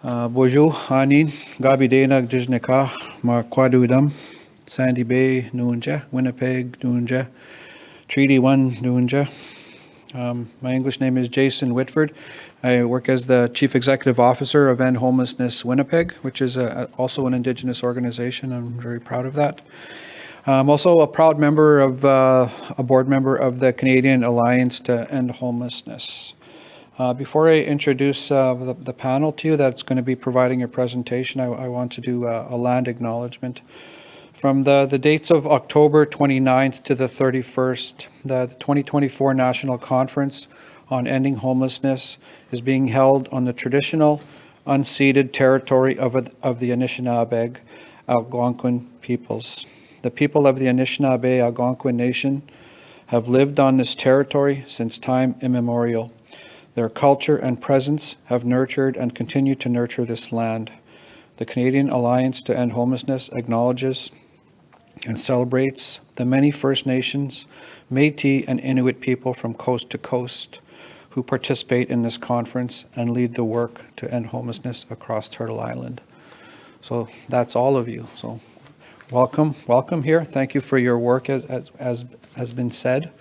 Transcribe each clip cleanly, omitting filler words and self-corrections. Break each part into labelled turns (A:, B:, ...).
A: Bonjour, Anin, Gabi Dana, Dijnika, Marquadudam, Sandy Bay, Nunja, Winnipeg, Nunja, Treaty 1, Nunja. My English name is Jason Whitford. I work as the Chief Executive Officer of End Homelessness Winnipeg, which is also an Indigenous organization. I'm very proud of that. I'm also a proud member of, a board member of the Canadian Alliance to End Homelessness. Before I introduce the panel to you that's going to be providing your presentation, I want to do a land acknowledgement. From the dates of October 29th to the 31st, the 2024 National Conference on Ending Homelessness is being held on the traditional, unceded territory of the Anishinaabe Algonquin peoples. The people of the Anishinaabe Algonquin Nation have lived on this territory since time immemorial. Their culture and presence have nurtured and continue to nurture this land. The Canadian Alliance to End Homelessness acknowledges and celebrates the many First Nations, Métis, and Inuit people from coast to coast who participate in this conference and lead the work to end homelessness across Turtle Island. So that's all of you. So welcome here. Thank you for your work, as has been said.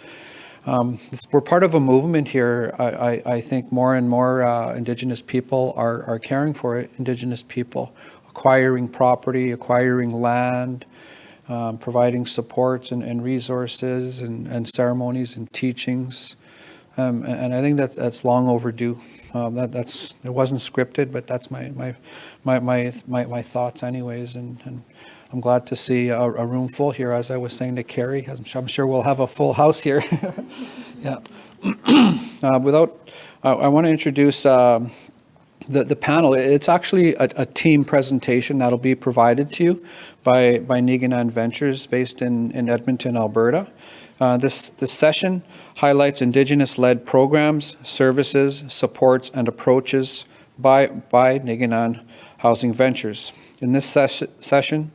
A: We're part of a movement here. I think more and more Indigenous people are caring for Indigenous people, acquiring property, acquiring land, providing supports and resources and ceremonies and teachings. And I think that's long overdue. It wasn't scripted, but that's my thoughts anyways. And I'm glad to see a room full here. As I was saying to Keri, I'm sure we'll have a full house here. Yeah. I want to introduce the panel. It's actually a team presentation that'll be provided to you by NiGiNan Ventures based in Edmonton, Alberta. This session highlights Indigenous-led programs, services, supports, and approaches by NiGiNan Housing Ventures. In this session,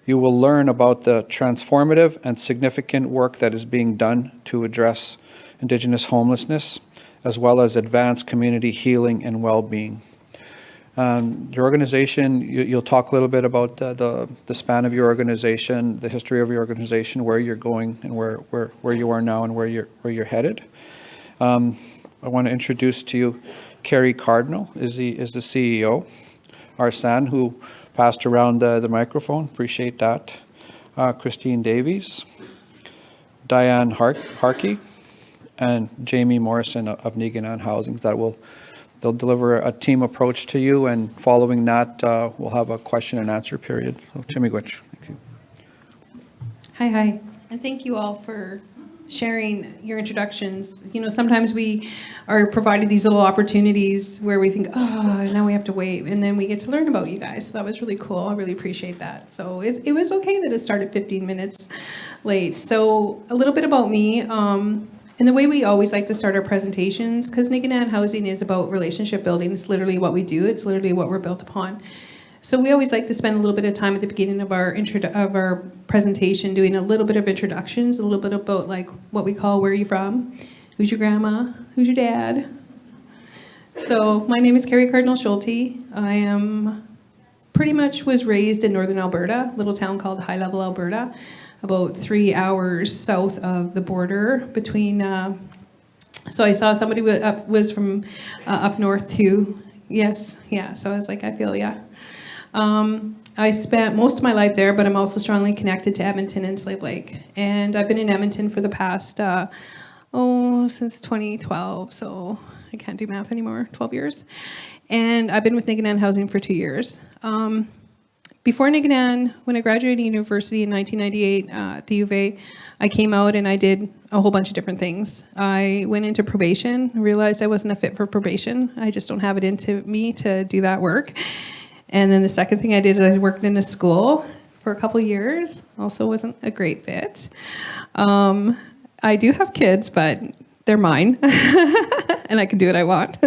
A: you will learn about the transformative and significant work that is being done to address Indigenous homelessness, as well as advance community healing and well-being. Your organization, you'll talk a little bit about the span of your organization, the history of your organization, where you're going and where you are now and where you're headed. I want to introduce to you Keri Cardinal is the CEO. Arsan, who passed around the microphone, appreciate that. Christine Davies, Dyan Harke, and Jamie Morrison of NiGiNan Housing. They'll deliver a team approach to you, and following that, we'll have a question and answer period. So, Chimigwich, thank you.
B: Hi, and thank you all for sharing your introductions. You know, sometimes we are provided these little opportunities where we think, oh, now we have to wait, and then we get to learn about you guys. So that was really cool. I really appreciate that. So it was okay that it started 15 minutes late. So a little bit about me. And the way we always like to start our presentations, because NiGiNan Housing is about relationship building. It's literally what we do. It's literally what we're built upon. So we always like to spend a little bit of time at the beginning of our presentation doing a little bit of introductions, a little bit about like what we call where are you from, who's your grandma, who's your dad. So my name is Keri Cardinal Schulte. I am pretty much was raised in northern Alberta, a little town called High Level, Alberta, about 3 hours south of the border between. So I saw somebody was from up north too. Yes, yeah. So I was like, I feel yeah. I spent most of my life there, but I'm also strongly connected to Edmonton and Slave Lake. And I've been in Edmonton for the past, since 2012, so I can't do math anymore, 12 years. And I've been with NiGiNan Housing for 2 years. Before NiGiNan, when I graduated university in 1998 at the U of A, I came out and I did a whole bunch of different things. I went into probation, realized I wasn't a fit for probation. I just don't have it into me to do that work. And then the second thing I did is I worked in a school for a couple of years. Also wasn't a great fit. I do have kids, but they're mine. And I can do what I want.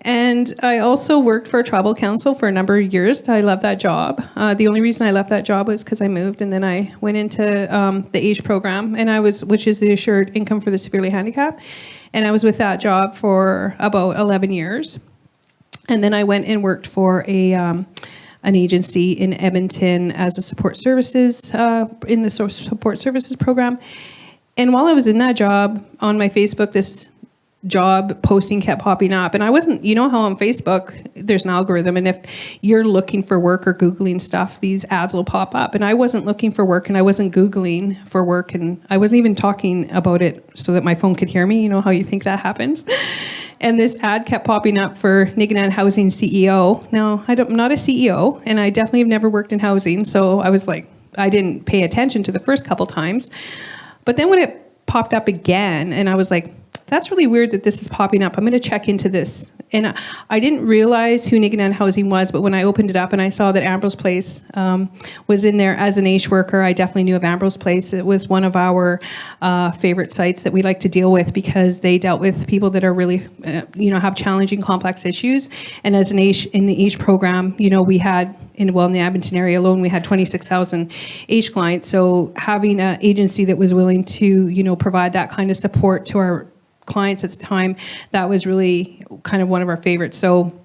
B: And I also worked for a tribal council for a number of years. I love that job. The only reason I left that job was because I moved, and then I went into the AGE program, which is the Assured Income for the Severely Handicapped. And I was with that job for about 11 years. And then I went and worked for an agency in Edmonton as a support services, in the support services program. And while I was in that job, on my Facebook, this job posting kept popping up. And I wasn't, you know how on Facebook, there's an algorithm. And if you're looking for work or Googling stuff, these ads will pop up. And I wasn't looking for work and I wasn't Googling for work. And I wasn't even talking about it so that my phone could hear me. You know how you think that happens? And this ad kept popping up for NiGiNan Housing CEO. Now, I'm not a CEO, and I definitely have never worked in housing. So I was like, I didn't pay attention to the first couple times. But then when it popped up again, and I was like, that's really weird that this is popping up. I'm going to check into this. And I didn't realize who NiGiNan Housing was, but when I opened it up and I saw that Ambrose Place was in there as an AISH worker, I definitely knew of Ambrose Place. It was one of our favorite sites that we like to deal with because they dealt with people that are really, have challenging, complex issues. And as an AISH, in the AISH program, we had, in the Edmonton area alone, we had 26,000 AISH clients. So having an agency that was willing to, provide that kind of support to our clients at the time, that was really kind of one of our favorites. So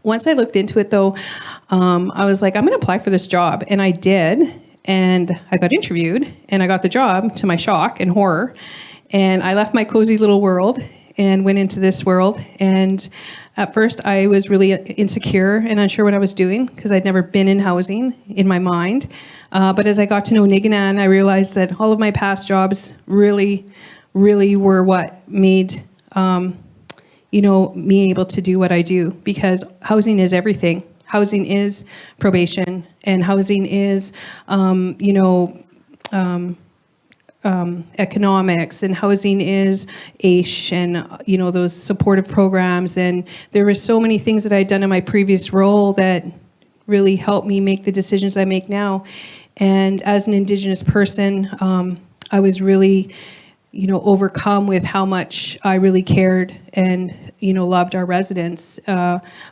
B: once I looked into it though, I was like, I'm going to apply for this job. And I did. And I got interviewed and I got the job, to my shock and horror. And I left my cozy little world and went into this world. And at first I was really insecure and unsure what I was doing because I'd never been in housing in my mind. But as I got to know NiGiNan, I realized that all of my past jobs really were what made me able to do what I do, because housing is everything. Housing is probation, and housing is economics, and housing is AISH, and those supportive programs. And there were so many things that I'd done in my previous role that really helped me make the decisions I make now. And as an Indigenous person, I was really overcome with how much I really cared and, loved our residents.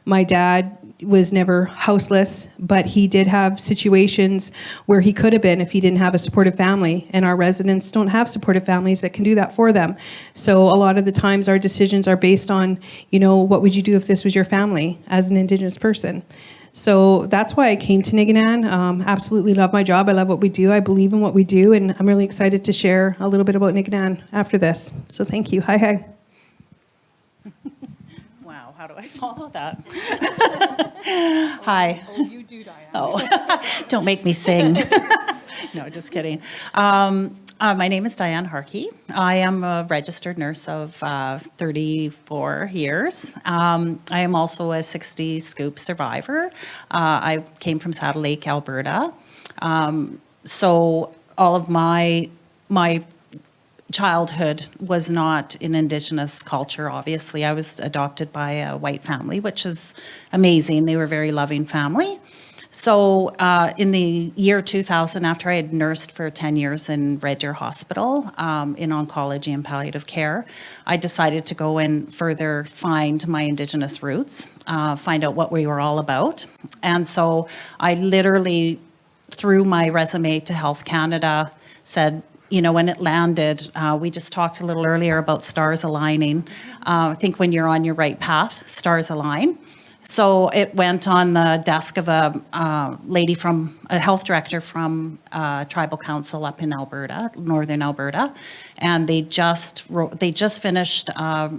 B: My dad was never houseless, but he did have situations where he could have been if he didn't have a supportive family, and our residents don't have supportive families that can do that for them. So a lot of the times our decisions are based on, what would you do if this was your family as an Indigenous person? So that's why I came to NiGiNan. Absolutely love my job. I love what we do. I believe in what we do, and I'm really excited to share a little bit about NiGiNan after this. So thank you. Hi.
C: Wow, how do I follow that? Hi.
D: Oh, you do, Dyan.
C: Oh, don't make me sing. No, just kidding. My name is Dyan Harke. I am a registered nurse of 34 years. I am also a 60 scoop survivor. I came from Saddle Lake, Alberta. So all of my childhood was not in Indigenous culture, obviously. I was adopted by a white family, which is amazing. They were a very loving family. So in the year 2000, after I had nursed for 10 years in Red Deer Hospital in oncology and palliative care, I decided to go and further find my Indigenous roots, find out what we were all about. And so I literally, threw my resume to Health Canada, said, when it landed, we just talked a little earlier about stars aligning. I think when you're on your right path, stars align. So it went on the desk of a health director from Tribal Council up in Alberta, Northern Alberta, and they just finished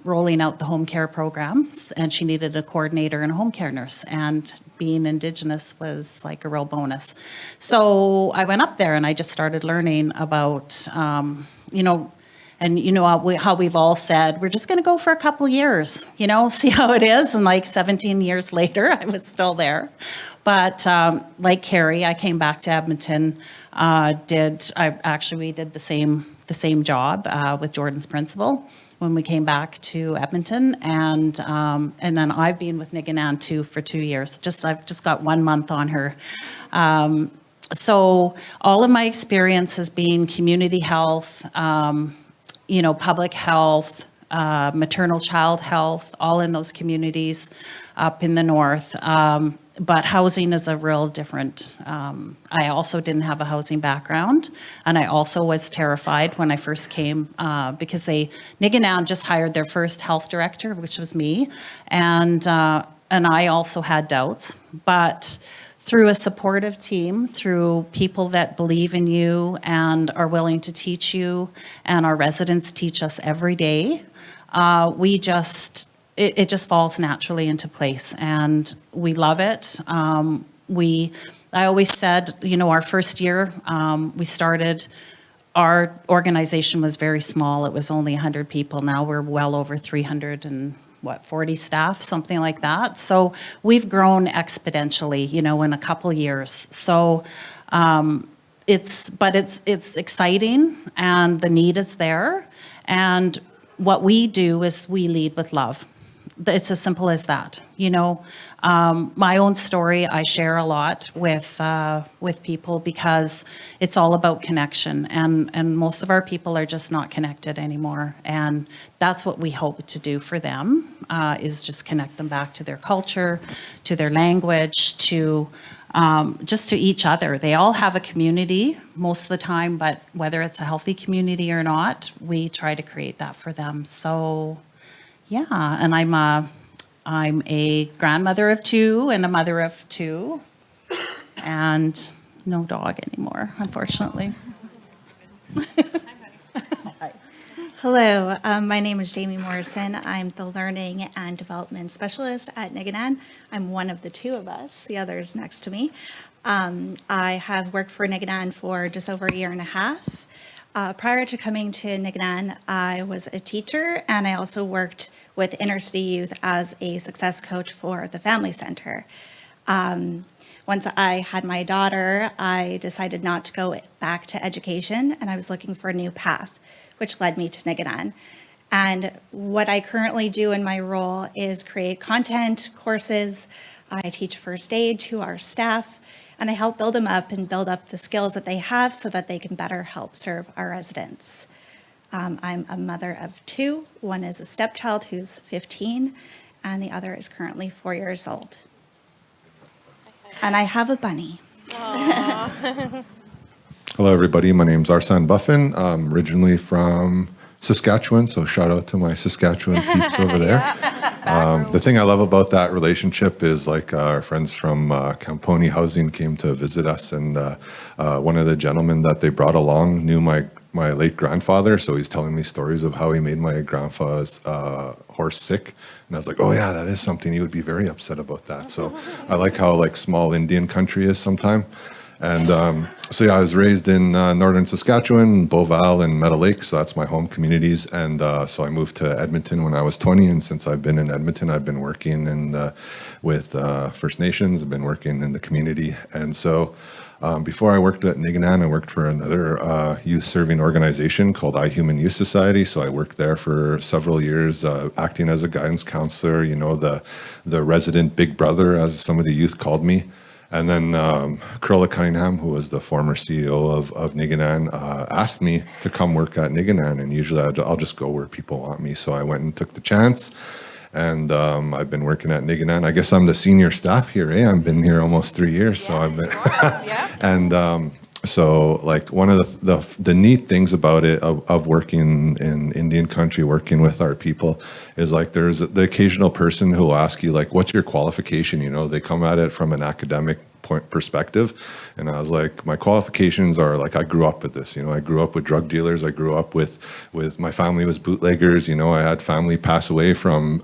C: rolling out the home care programs, and she needed a coordinator and a home care nurse, and being Indigenous was like a real bonus. So I went up there and I just started learning about, and how we've all said, we're just going to go for a couple years, see how it is. And like 17 years later, I was still there. But like Keri, I came back to Edmonton. We did the same job with Jordan's principal when we came back to Edmonton, and then I've been with NiGiNan too for 2 years. I've just got 1 month on her. So all of my experience has been community health. Public health, maternal child health, all in those communities up in the north. But housing is a real different. I also didn't have a housing background, and I also was terrified when I first came because NiGiNan just hired their first health director, which was me, and and I also had doubts, but through a supportive team, through people that believe in you and are willing to teach you, and our residents teach us every day, it just falls naturally into place, and we love it. I always said, our first year, we started, our organization was very small. It was only 100 people. Now we're well over 340 staff, something like that. So we've grown exponentially, in a couple years. So it's exciting, and the need is there. And what we do is we lead with love. It's as simple as that. My own story I share a lot with people because it's all about connection, and most of our people are just not connected anymore, and that's what we hope to do for them, is just connect them back to their culture, to their language, to just to each other. They all have a community most of the time, but whether it's a healthy community or not, we try to create that for them. So yeah, and I'm a grandmother of 2 and a mother of 2, and no dog anymore, unfortunately.
D: Hello, my name is Jamie Morrison. I'm the Learning and Development Specialist at NiGiNan. I'm one of the 2 of us. The other is next to me. I have worked for NiGiNan for just over a year and a half. Prior to coming to NiGiNan, I was a teacher, and I also worked with inner city youth as a success coach for the Family Center. Once I had my daughter, I decided not to go back to education, and I was looking for a new path, which led me to NiGiNan. And what I currently do in my role is create content, courses. I teach first aid to our staff, and I help build them up and build up the skills that they have so that they can better help serve our residents. I'm a mother of 2. One is a stepchild who's 15, and the other is currently 4 years old. And I have a bunny.
E: Hello, everybody. My name's Arsan Buffin. I'm originally from Saskatchewan, so shout out to my Saskatchewan peeps over there. The thing I love about that relationship is our friends from Camponi Housing came to visit us, and one of the gentlemen that they brought along knew my late grandfather, so he's telling me stories of how he made my grandpa's horse sick. And I was like, oh yeah, that is something. He would be very upset about that. So I like how small Indian country is sometime. And so yeah, I was raised in northern Saskatchewan, Beauval and Meadow Lake, so that's my home communities. And so I moved to Edmonton when I was 20, and since I've been in Edmonton, I've been working with First Nations. I've been working in the community. And so before I worked at NiGiNan, I worked for another youth-serving organization called iHuman Youth Society. So I worked there for several years, acting as a guidance counselor, the resident big brother, as some of the youth called me. And then Curla Cunningham, who was the former CEO of NiGiNan, asked me to come work at NiGiNan, and usually I'll just go where people want me. So I went and took the chance, and I've been working at NiGiNan. I guess I'm the senior staff here, eh? I've been here almost 3 years, so I've been. And so one of the neat things about it, of working in Indian country, working with our people, is there's the occasional person who will ask you what's your qualification? They come at it from an academic perspective, and I was like, my qualifications are I grew up with this. I grew up with drug dealers. I grew up with my family was bootleggers. I had family pass away from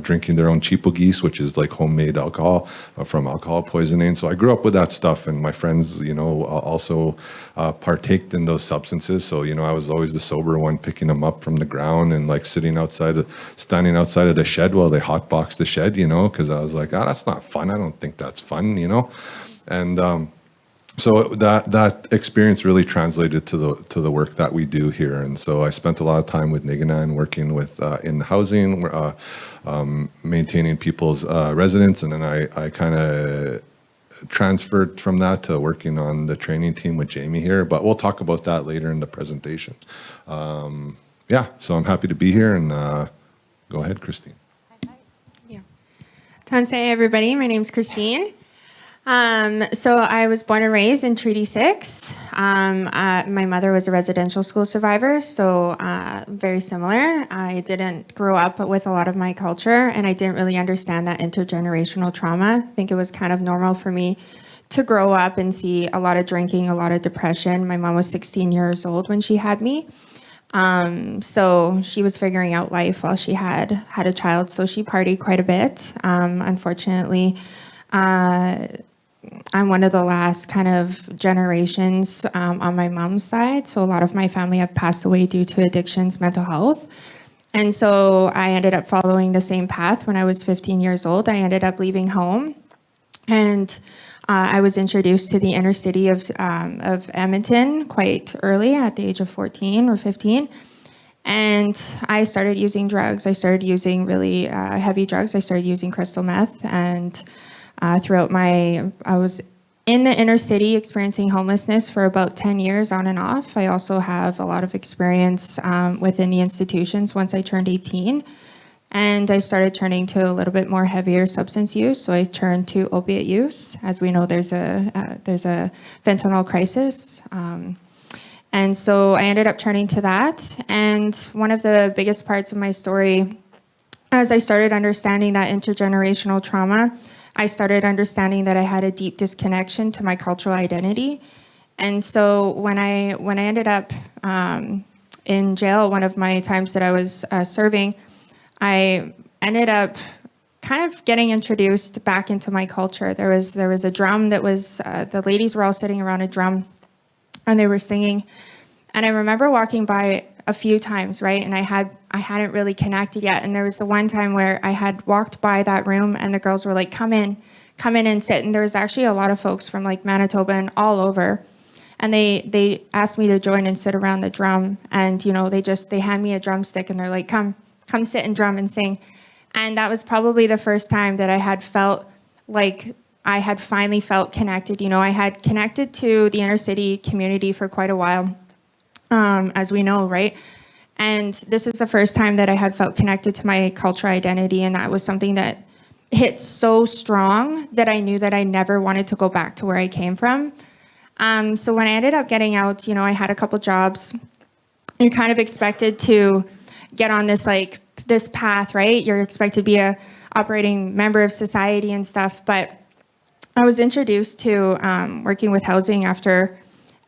E: drinking their own cheapo-geese, which is homemade alcohol, from alcohol poisoning. So I grew up with that stuff, and my friends also partaked in those substances. So I was always the sober one, picking them up from the ground and standing outside of the shed while they hotboxed the shed, because I was like, that's not fun. I don't think that's fun, And so that experience really translated to the work that we do here. And so I spent a lot of time with NiGiNan working with in housing, maintaining people's residence, and then I kind of transferred from that to working on the training team with Jamie here. But we'll talk about that later in the presentation. So I'm happy to be here, and go ahead, Christine.
F: Yeah. Tansei, everybody. My name's Christine. So I was born and raised in Treaty 6. My mother was a residential school survivor, so very similar. I didn't grow up with a lot of my culture, and I didn't really understand that intergenerational trauma. I think it was kind of normal for me to grow up and see a lot of drinking, a lot of depression. My mom was 16 years old when she had me. So she was figuring out life while she had a child, so she partied quite a bit. Unfortunately, I'm one of the last kind of generations on my mom's side. So a lot of my family have passed away due to addictions, mental health. And so I ended up following the same path. When I was 15 years old, I ended up leaving home. And I was introduced to the inner city of Edmonton quite early, at the age of 14 or 15. And I started using drugs. I started using really heavy drugs. I started using crystal meth. And I was in the inner city experiencing homelessness for about 10 years on and off. I also have a lot of experience within the institutions once I turned 18. And I started turning to a little bit more heavier substance use. So I turned to opiate use. As we know, there's a fentanyl crisis. And so I ended up turning to that. And one of the biggest parts of my story, as I started understanding that intergenerational trauma, I started understanding that I had a deep disconnection to my cultural identity. And so when I ended up in jail, one of my times that I was serving, I ended up kind of getting introduced back into my culture. There was a drum that was, the ladies were all sitting around a drum and they were singing. And I remember walking by a few times, right? And I hadn't really connected yet. And there was the one time where I had walked by that room and the girls were like, come in and sit. And there was actually a lot of folks from like Manitoba and all over. And they asked me to join and sit around the drum. And, you know, they hand me a drumstick and they're like, come sit and drum and sing. And that was probably the first time that I had felt like I had finally felt connected. You know, I had connected to the inner city community for quite a while, as we know, right? And this is the first time that I had felt connected to my cultural identity. And that was something that hit so strong that I knew that I never wanted to go back to where I came from. So when I ended up getting out, you know, I had a couple jobs. You're kind of expected to get on this path, right? You're expected to be a operating member of society and stuff. But I was introduced to working with housing after,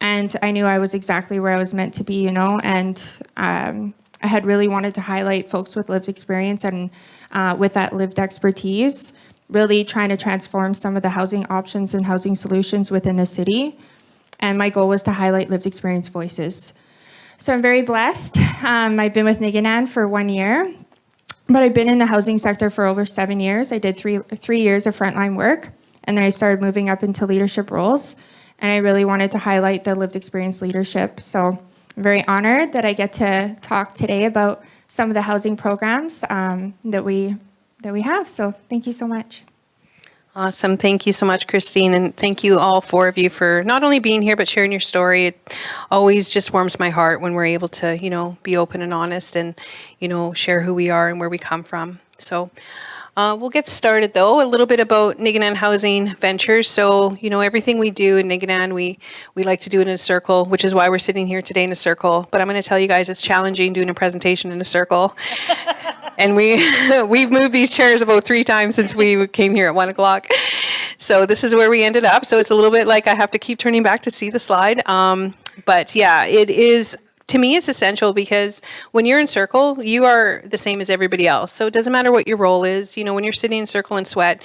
F: and I knew I was exactly where I was meant to be, you know, and I had really wanted to highlight folks with lived experience and with that lived expertise, really trying to transform some of the housing options and housing solutions within the city. And my goal was to highlight lived experience voices. So I'm very blessed. I've been with NiGiNan for 1 year, but I've been in the housing sector for over 7 years. I did three years of frontline work, and then I started moving up into leadership roles. And I really wanted to highlight the lived experience leadership. So I'm very honored that I get to talk today about some of the housing programs that we have. So thank you so much.
G: Awesome. Thank you so much, Christine. And thank you all four of you for not only being here, but sharing your story. It always just warms my heart when we're able to, you know, be open and honest and, you know, share who we are and where we come from. So we'll get started, though, a little bit about NiGiNan Housing Ventures. So, you know, everything we do in NiGiNan, we like to do it in a circle, which is why we're sitting here today in a circle. But I'm going to tell you guys it's challenging doing a presentation in a circle. And we've moved these chairs about 3 times since we came here at 1 o'clock. So this is where we ended up. So it's a little bit like I have to keep turning back to see the slide. But yeah, it is, to me, it's essential because when you're in circle, you are the same as everybody else. So it doesn't matter what your role is. You know, when you're sitting in circle and sweat,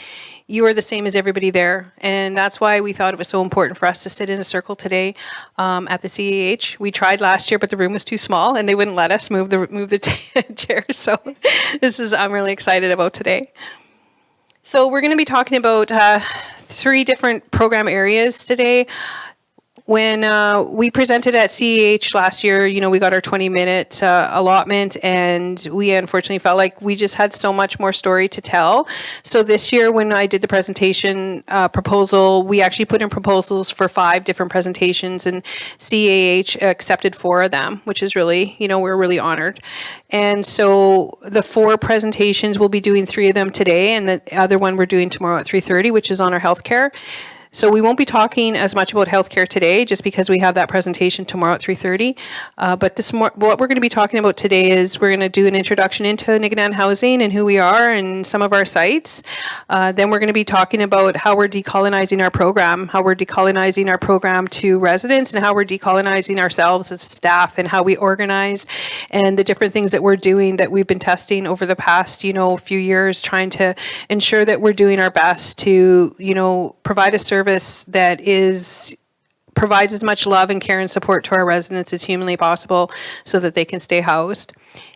G: you are the same as everybody there. And that's why we thought it was so important for us to sit in a circle today at the CAH. We tried last year, but the room was too small and they wouldn't let us move the chairs. So I'm really excited about today. So we're going to be talking about 3 different program areas today. When we presented at CEH last year, you know, we got our 20-minute allotment, and we unfortunately felt like we just had so much more story to tell. So this year, when I did the presentation proposal, we actually put in proposals for 5 different presentations, and CAH accepted 4 of them, which is really, you know, we're really honored. And so the 4 presentations, we'll be doing 3 of them today, and the other one we're doing tomorrow at 3:30, which is on our healthcare. So we won't be talking as much about healthcare today, just because we have that presentation tomorrow at 3:30. But what we're going to be talking about today is we're going to do an introduction into NiGiNan Housing and who we are and some of our sites. Then we're going to be talking about how we're decolonizing our program, to residents, and how we're decolonizing ourselves as staff, and how we organize, and the different things that we're doing that we've been testing over the past, few years, trying to ensure that we're doing our best to, provide a service that provides as much love and care and support to our residents as humanly possible so that they can stay housed.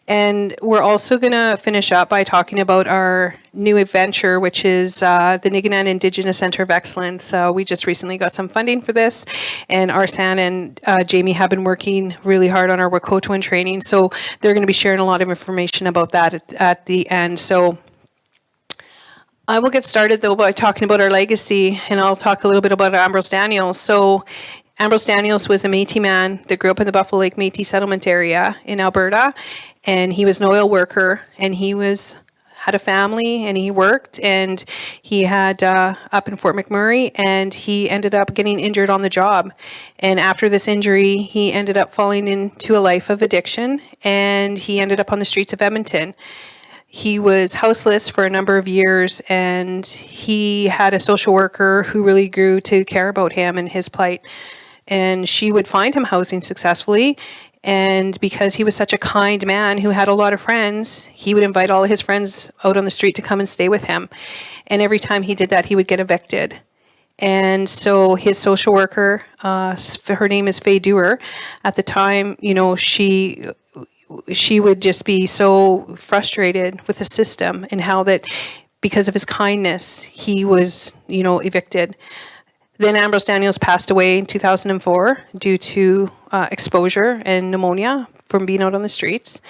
G: And we're also going to finish up by talking about our new adventure, which is the NiGiNan Indigenous Center of Excellence. We just recently got some funding for this, and Arsan and Jamie have been working really hard on our Wakotuan training. So they're going to be sharing a lot of information about that at the end. So I will get started, though, by talking about our legacy, and I'll talk a little bit about Ambrose Daniels. So Ambrose Daniels was a Métis man that grew up in the Buffalo Lake Métis settlement area in Alberta, and he was an oil worker, and he had a family, and he worked, and he had up in Fort McMurray, and he ended up getting injured on the job. And after this injury, he ended up falling into a life of addiction, and he ended up on the streets of Edmonton. He was houseless for a number of years, and he had a social worker who really grew to care about him and his plight. And she would find him housing successfully. And because he was such a kind man who had a lot of friends, he would invite all of his friends out on the street to come and stay with him. And every time he did that, he would get evicted. And so his social worker, her name is Faye Dewar, at the time, she would just be so frustrated with the system and how that because of his kindness, he was, evicted. Then Ambrose Daniels passed away in 2004 due to exposure and pneumonia from being out on the streets.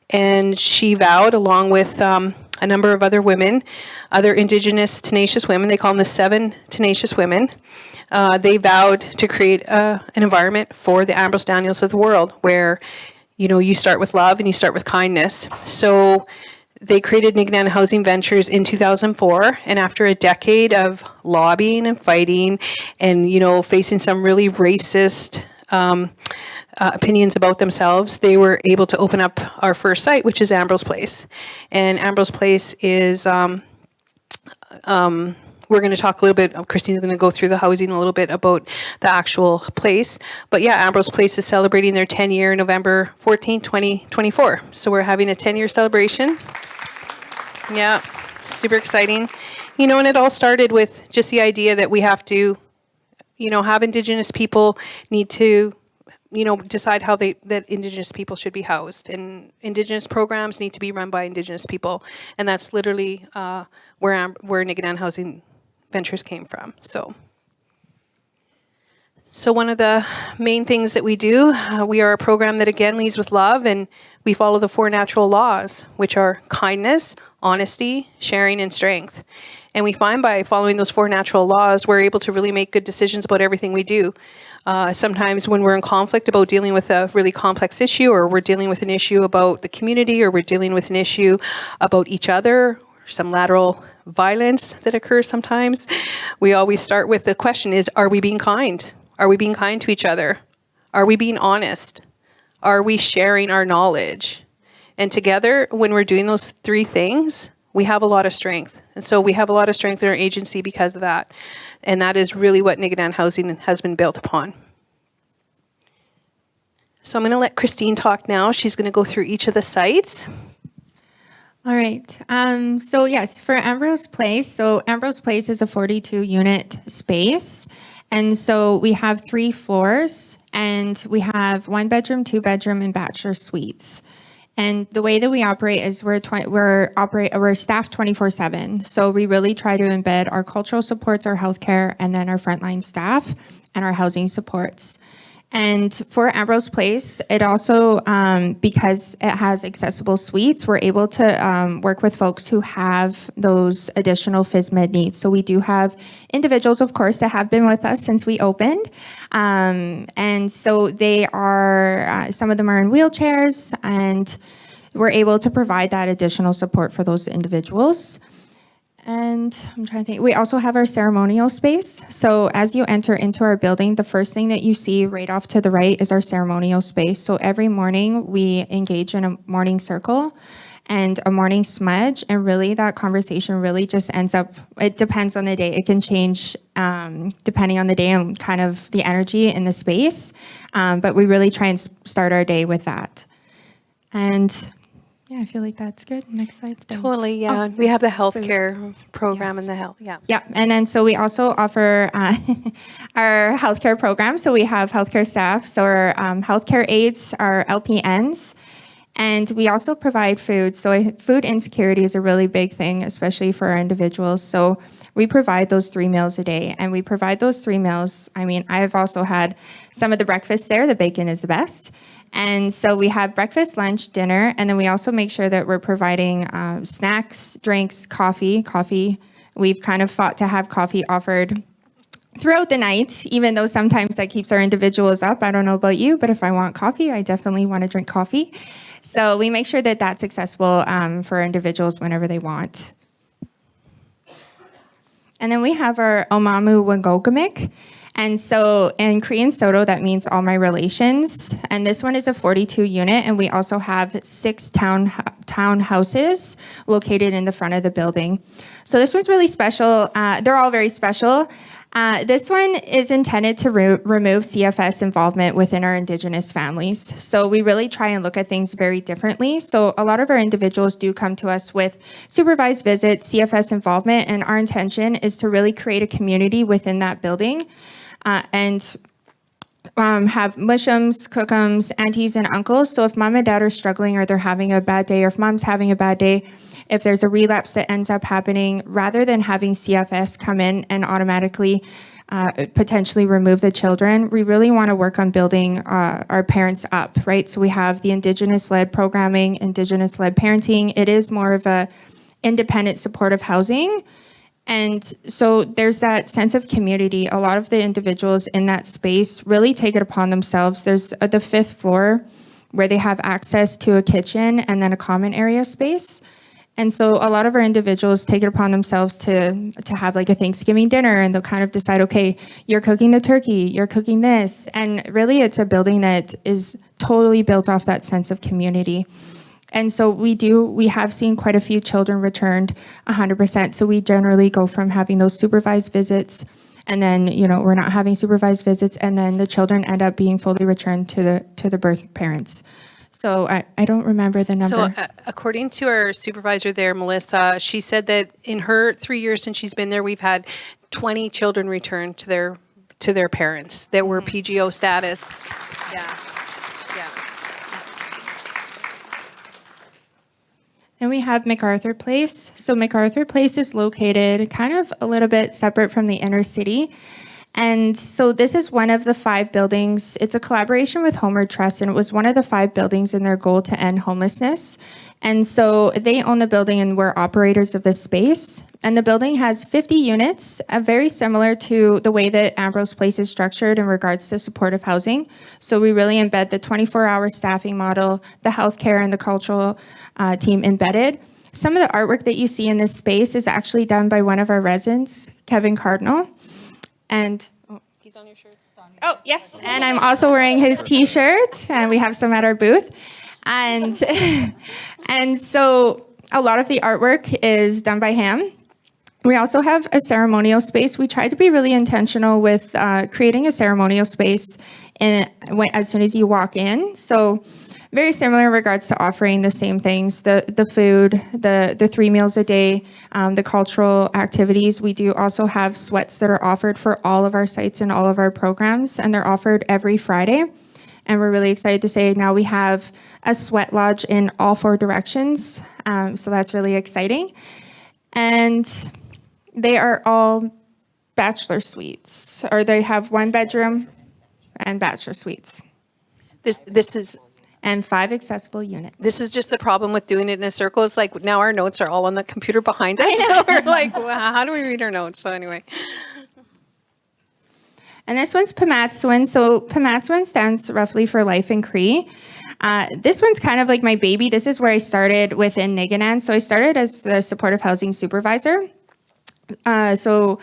G: And she vowed, along with a number of other women, other Indigenous tenacious women, they call them the 7 tenacious women, they vowed to create an environment for the Ambrose Daniels of the world where you start with love and you start with kindness. So they created NiGiNan Housing Ventures in 2004, and after a decade of lobbying and fighting and, facing some really racist opinions about themselves, they were able to open up our first site, which is Ambrose Place. And Ambrose Place is we're going to talk a little bit, Christine's going to go through the housing a little bit about the actual place. But yeah, Ambrose Place is celebrating their 10-year November 14, 2024. So we're having a 10-year celebration. Yeah, super exciting. And it all started with just the idea that we have to, have Indigenous people need to, decide how that Indigenous people should be housed. And Indigenous programs need to be run by Indigenous people. And that's literally where NiGiNan Housing Ventures came from. So one of the main things that we do, we are a program that again leads with love, and we follow the 4 natural laws, which are kindness, honesty, sharing, and strength. And we find by following those 4 natural laws, we're able to really make good decisions about everything we do. Sometimes when we're in conflict about dealing with a really complex issue, or we're dealing with an issue about the community, or we're dealing with an issue about each other, or some lateral violence that occurs sometimes, we always start with the question is, are we being kind? Are we being kind to each other? Are we being honest? Are we sharing our knowledge? And together, when we're doing those 3 things, we have a lot of strength. And so we have a lot of strength in our agency because of that. And that is really what NiGiNan Housing has been built upon. So I'm going to let Christine talk now. She's going to go through each of the sites.
F: All right. So yes, for Ambrose Place. So Ambrose Place is a 42-unit space. And so we have 3 floors, and we have 1-bedroom, 2-bedroom, and bachelor suites. And the way that we operate is we're staffed 24/7. So we really try to embed our cultural supports, our healthcare, and then our frontline staff and our housing supports. And for Ambrose Place, it also, because it has accessible suites, we're able to work with folks who have those additional phys med needs. So we do have individuals, of course, that have been with us since we opened. And so they are, some of them are in wheelchairs, and we're able to provide that additional support for those individuals. And I'm trying to think, we also have our ceremonial space. So as you enter into our building, the first thing that you see right off to the right is our ceremonial space. So every morning we engage in a morning circle and a morning smudge, and really that conversation really just ends up, it depends on the day. It can change depending on the day and kind of the energy in the space. But we really try and start our day with that. And yeah, I feel like that's good. Next slide.
G: Totally, yeah.
F: Oh,
G: We have the
F: yes,
G: healthcare program
F: Yes.
G: and the health, yeah.
F: Yeah, and then so we also offer our healthcare program. So we have healthcare staff, so our healthcare aides, our LPNs, and we also provide food. So food insecurity is a really big thing, especially for our individuals. So we provide those 3 meals a day, and we provide those 3 meals. I mean, I've also had some of the breakfast there. The bacon is the best. And so we have breakfast, lunch, dinner, and then we also make sure that we're providing snacks, drinks, coffee. We've kind of fought to have coffee offered throughout the night, even though sometimes that keeps our individuals up. I don't know about you, but if I want coffee, I definitely want to drink coffee. So we make sure that that's accessible for individuals whenever they want. And then we have our Omamu Wangogamik. And so in Korean Soto, that means all my relations. And this one is a 42 unit. And we also have 6 townhouses located in the front of the building. So this one's really special. They're all very special. This one is intended to remove CFS involvement within our Indigenous families. So we really try and look at things very differently. So a lot of our individuals do come to us with supervised visits, CFS involvement, and our intention is to really create a community within that building and have mushums, cookums, aunties, and uncles. So if mom and dad are struggling or they're having a bad day, or if mom's having a bad day, if there's a relapse that ends up happening, rather than having CFS come in and automatically potentially remove the children, we really want to work on building our parents up, right? So we have the Indigenous-led programming, Indigenous-led parenting. It is more of a independent supportive housing. And so there's that sense of community. A lot of the individuals in that space really take it upon themselves. There's the 5th floor where they have access to a kitchen and then a common area space. And so a lot of our individuals take it upon themselves to have like a Thanksgiving dinner, and they'll kind of decide, okay, you're cooking the turkey, you're cooking this. And really it's a building that is totally built off that sense of community. And so we have seen quite a few children returned 100%. So we generally go from having those supervised visits, and then, we're not having supervised visits, and then the children end up being fully returned to the birth parents. So I don't remember the number.
G: So according to our supervisor there, Melissa, she said that in her 3 years since she's been there, we've had 20 children return to their parents that were PGO status. Yeah.
F: And we have MacArthur Place. So MacArthur Place is located kind of a little bit separate from the inner city. And so this is one of the 5 buildings. It's a collaboration with Homer Trust, and it was one of the 5 buildings in their goal to end homelessness. And so they own the building and we're operators of this space. And the building has 50 units, very similar to the way that Ambrose Place is structured in regards to supportive housing. So we really embed the 24-hour staffing model, the healthcare and the cultural team embedded. Some of the artwork that you see in this space is actually done by one of our residents, Kevin Cardinal. And
G: He's on your shirt.
F: oh, yes. And I'm also wearing his T-shirt, and we have some at our booth. And so a lot of the artwork is done by him. We also have a ceremonial space. We tried to be really intentional with creating a ceremonial space as soon as you walk in. So very similar in regards to offering the same things, the food, the 3 meals a day, the cultural activities. We do also have sweats that are offered for all of our sites and all of our programs, and they're offered every Friday. And we're really excited to say now we have a sweat lodge in all 4 directions. So that's really exciting. And they are all bachelor suites, or they have 1 bedroom and bachelor suites.
G: This is
F: And 5 accessible units.
G: This is just the problem with doing it in a circle. It's like now our notes are all on the computer behind us. So we're like, wow, how do we read our notes? So anyway.
F: And this one's Pamatsuan. So Pamatsuan stands roughly for life in Cree. This one's kind of like my baby. This is where I started within NiGiNan. So I started as the supportive housing supervisor. So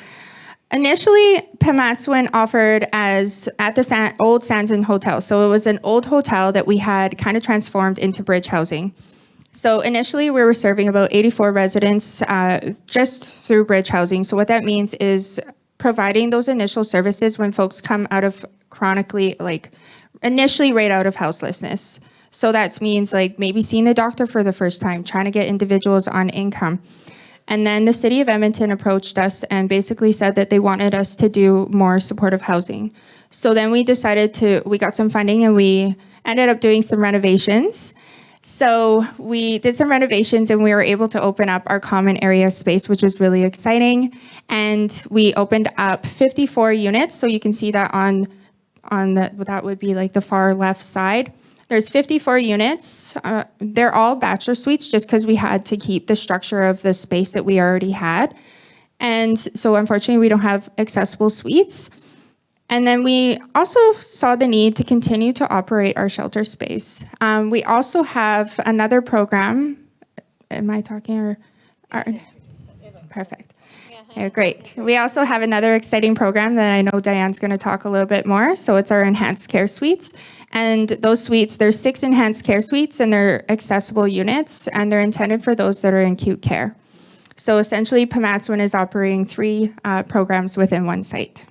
F: initially, Pematswin offered as at the old Sands Inn Hotel. So it was an old hotel that we had kind of transformed into bridge housing. So initially, we were serving about 84 residents just through bridge housing. So what that means is providing those initial services when folks come out of chronically, like initially right out of houselessness. So that means like maybe seeing the doctor for the first time, trying to get individuals on income. And then the city of Edmonton approached us and basically said that they wanted us to do more supportive housing. So then we got some funding and we ended up doing some renovations. So we did some renovations and we were able to open up our common area space, which was really exciting. And we opened up 54 units. So you can see that that would be like the far left side. There's 54 units. They're all bachelor suites just because we had to keep the structure of the space that we already had. And so unfortunately, we don't have accessible suites. And then we also saw the need to continue to operate our shelter space. We also have another program. Am I talking Perfect. Yeah, great. We also have another exciting program that I know Dyan's going to talk a little bit more. So it's our enhanced care suites. And those suites, there's 6 enhanced care suites and they're accessible units and they're intended for those that are in acute care. So essentially, Pematswin is operating 3 programs within one site.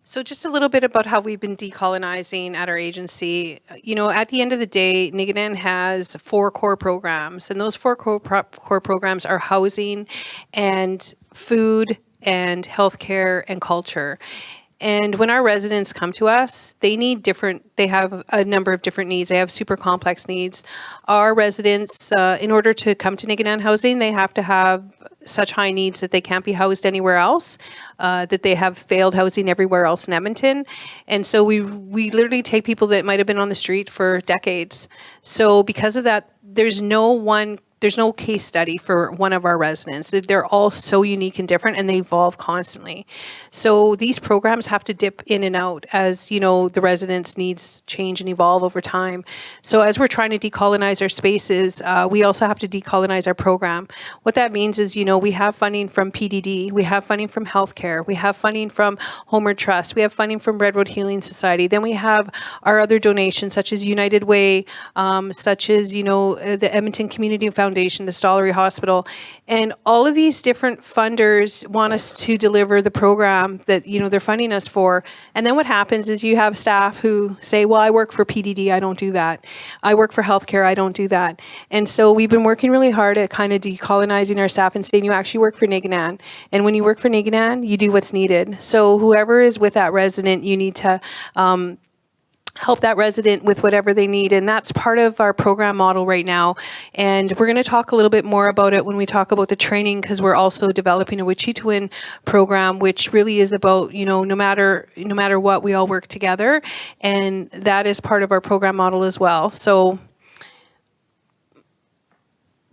G: So just a little bit about how we've been decolonizing at our agency. You know, at the end of the day, NiGiNan has 4 core programs, and those 4 core programs are housing and food and healthcare and culture. And when our residents come to us, they have a number of different needs. They have super complex needs. Our residents, in order to come to NiGiNan Housing, they have to have such high needs that they can't be housed anywhere else, that they have failed housing everywhere else in Edmonton. And so we literally take people that might have been on the street for decades. So because of that, there's no case study for one of our residents. They're all so unique and different, and they evolve constantly. So these programs have to dip in and out as, you know, the residents' needs change and evolve over time. So as we're trying to decolonize our spaces, we also have to decolonize our program. What that means is, you know, we have funding from PDD, we have funding from healthcare, we have funding from Homeward Trust, we have funding from Redwood Healing Society. Then we have our other donations, such as United Way, such as, you know, the Edmonton Community Foundation, the Stollery Hospital, and all of these different funders want us to deliver the program that, you know, they're funding us for. And then what happens is you have staff who say, well, I work for PDD, I don't do that. I work for healthcare, I don't do that. And so we've been working really hard at kind of decolonizing our staff and saying, you actually work for NiGiNan. And when you work for NiGiNan, you do what's needed. So whoever is with that resident, you need to help that resident with whatever they need. And that's part of our program model right now. And we're going to talk a little bit more about it when we talk about the training, because we're also developing a Wichita program, which really is about, you know, no matter what, we all work together. And that is part of our program model as well. So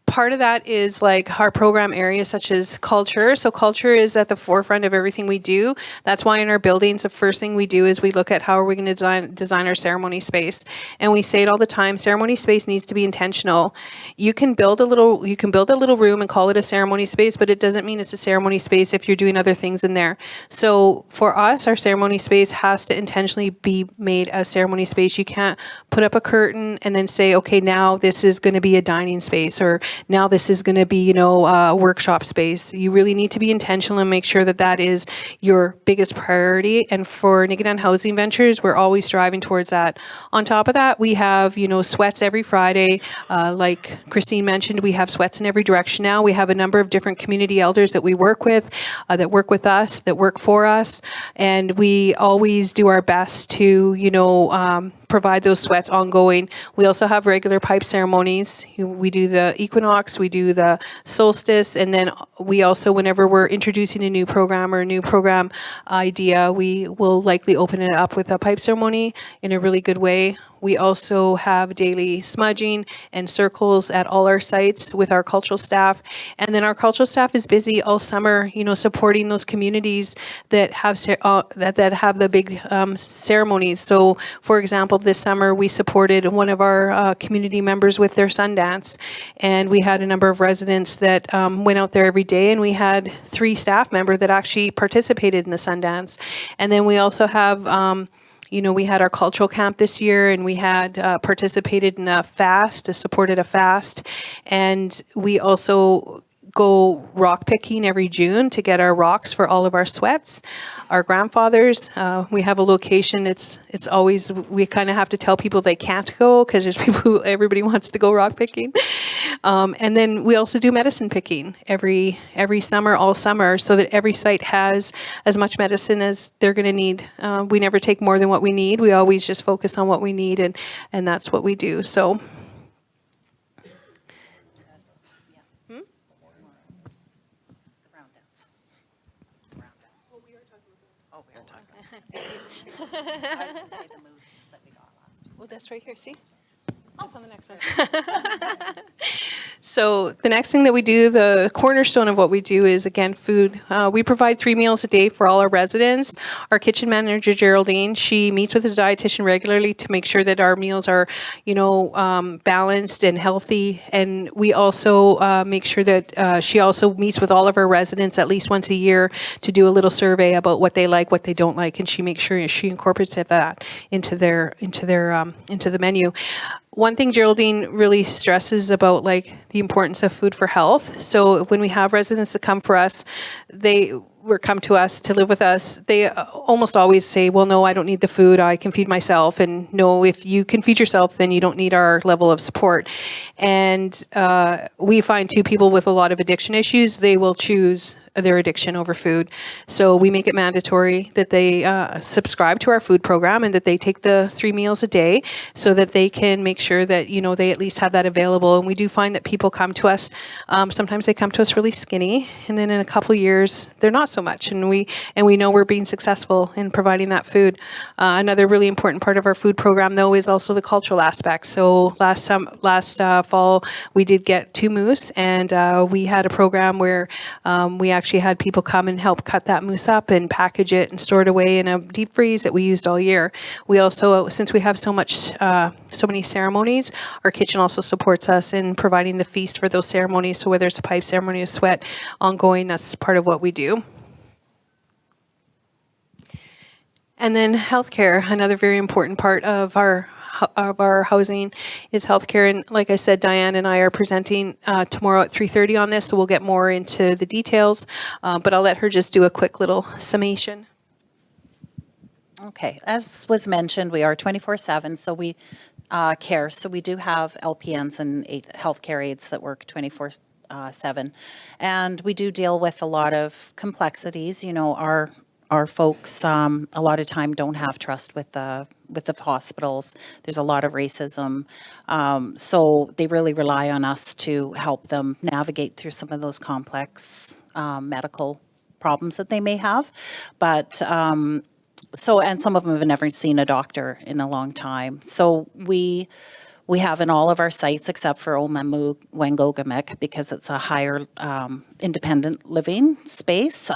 G: part of that is like our program areas such as culture. So culture is at the forefront of everything we do. That's why in our buildings, the first thing we do is we look at how are we going to design our ceremony space. And we say it all the time, ceremony space needs to be intentional. You can build a little room and call it a ceremony space, but it doesn't mean it's a ceremony space if you're doing other things in there. So for us, our ceremony space has to intentionally be made a ceremony space. You can't put up a curtain and then say, okay, now this is going to be a dining space, or now this is going to be, you know, a workshop space. You really need to be intentional and make sure that that is your biggest priority. And for NiGiNan Housing Ventures, we're always striving towards that. On top of that, we have, you know, sweats every Friday. Like Christine mentioned, we have sweats in every direction now. We have a number of different community elders that we work with, that work with us, that work for us. And we always do our best to, you know, provide those sweats ongoing. We also have regular pipe ceremonies. We do the equinox, we do the solstice, and then we also, whenever we're introducing a new program or a new program idea, we will likely open it up with a pipe ceremony in a really good way. We also have daily smudging and circles at all our sites with our cultural staff. And then our cultural staff is busy all summer, supporting those communities that have that have the big ceremonies. So, for example, this summer we supported one of our community members with their Sundance, and we had a number of residents that went out there every day, and we had 3 staff members that actually participated in the Sundance. And then we also have we had our cultural camp this year, and we had participated in supported a fast. And we also go rock picking every June to get our rocks for all of our sweats. Our grandfathers, we have a location. It's always, we kind of have to tell people they can't go because there's people who, everybody wants to go rock picking. And then we also do medicine picking every summer, all summer, so that every site has as much medicine as they're going to need. We never take more than what we need. We always just focus on what we need, and that's what we do. So. Well, that's right here, see? That's on the next one. So the next thing that we do, the cornerstone of what we do is, again, food. We provide 3 meals a day for all our residents. Our kitchen manager, Geraldine, she meets with a dietitian regularly to make sure that our meals are, balanced and healthy. And we also make sure that she also meets with all of our residents at least once a year to do a little survey about what they like, what they don't like, and she makes sure she incorporates that into the menu. One thing Geraldine really stresses about, like, the importance of food for health. So when we have residents that come come to us to live with us, they almost always say, well, no, I don't need the food. I can feed myself. And no, if you can feed yourself, then you don't need our level of support. And we find too, people with a lot of addiction issues, they will choose their addiction over food. So we make it mandatory that they subscribe to our food program and that they take the 3 meals a day so that they can make sure that, they at least have that available. And we do find that people come to us, sometimes they come to us really skinny, and then in a couple of years, they're not so much. And we know we're being successful in providing that food. Another really important part of our food program, though, is also the cultural aspect. So last fall, we did get 2 moose, and we had a program where we actually had people come and help cut that moose up and package it and store it away in a deep freeze that we used all year. We also, since we have so many ceremonies, our kitchen also supports us in providing the feast for those ceremonies. So whether it's a pipe ceremony, a sweat, ongoing, that's part of what we do. And then healthcare, another very important part of our housing is healthcare. And like I said, Dyan and I are presenting tomorrow at 3:30 on this, so we'll get more into the details, but I'll let her just do a quick little summation.
C: Okay, as was mentioned, we are 24/7, so we care. So we do have LPNs and healthcare aides that work 24/7, and we do deal with a lot of complexities. Our folks a lot of time don't have trust with the hospitals. There's a lot of racism, so they really rely on us to help them navigate through some of those complex medical problems that they may have. But and some of them have never seen a doctor in a long time. So we have in all of our sites, except for Omemgu-Wengogamik, because it's a higher independent living space.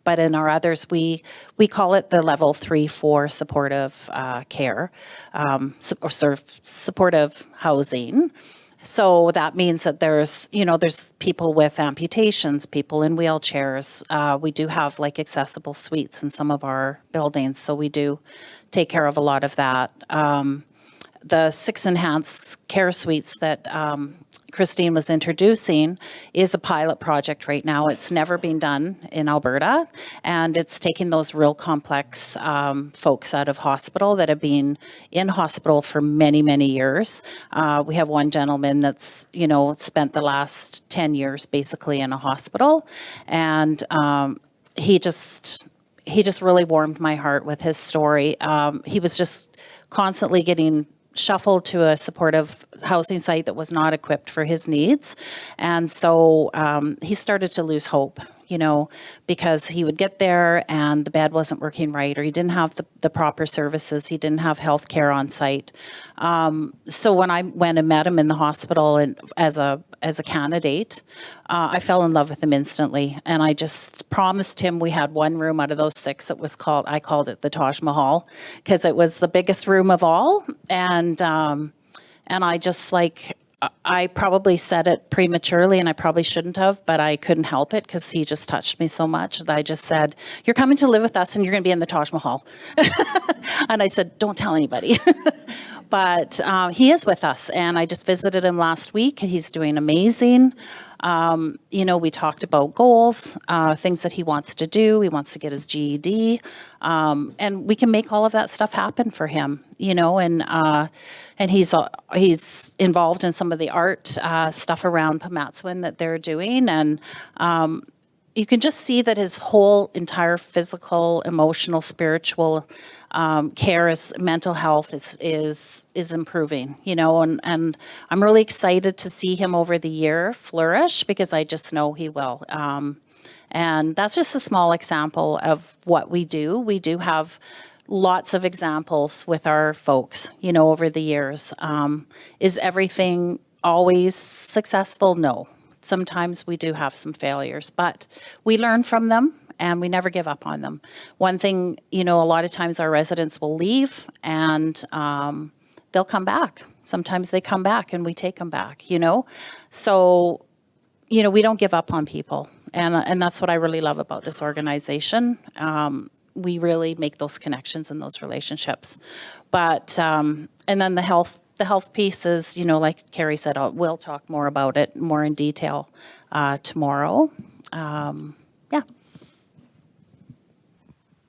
C: But in our others, we call it the level 3-4 supportive care, or supportive housing. So that means that there's people with amputations, people in wheelchairs. We do have accessible suites in some of our buildings, so we do take care of a lot of that. The 6 enhanced care suites that Christine was introducing is a pilot project right now. It's never been done in Alberta, and it's taking those real complex folks out of hospital that have been in hospital for many, many years. We have one gentleman that's, spent the last 10 years basically in a hospital, and he just really warmed my heart with his story. He was just constantly getting shuffled to a supportive housing site that was not equipped for his needs. And so he started to lose hope. you know, because he would get there and the bed wasn't working right, or he didn't have the proper services, he didn't have health care on site. So when I went and met him in the hospital and as a candidate, I fell in love with him instantly. And I just promised him, we had one room out of those 6. It was I called it the Taj Mahal, because it was the biggest room of all. And I just I probably said it prematurely and I probably shouldn't have, but I couldn't help it because he just touched me so much that I just said, you're coming to live with us and you're going to be in the Taj Mahal. And I said, don't tell anybody. But he is with us, and I just visited him last week. He's doing amazing. You know, we talked about goals, things that he wants to do. He wants to get his GED, and we can make all of that stuff happen for him. You know, and he's involved in some of the art stuff around Pamatswin that they're doing, and you can just see that his whole entire physical, emotional, spiritual care, his mental health is improving, you know, and I'm really excited to see him over the year flourish, because I just know he will. And that's just a small example of what we do. We do have lots of examples with our folks, you know, over the years. Is everything always successful? No. Sometimes we do have some failures, but we learn from them and we never give up on them. One thing, you know, a lot of times our residents will leave and they'll come back. Sometimes they come back and we take them back, you know. So, you know, we don't give up on people. And that's what I really love about this organization. We really make those connections and those relationships. But, and then the health piece is, you know, like Keri said, we'll talk more about it more in detail tomorrow. Yeah.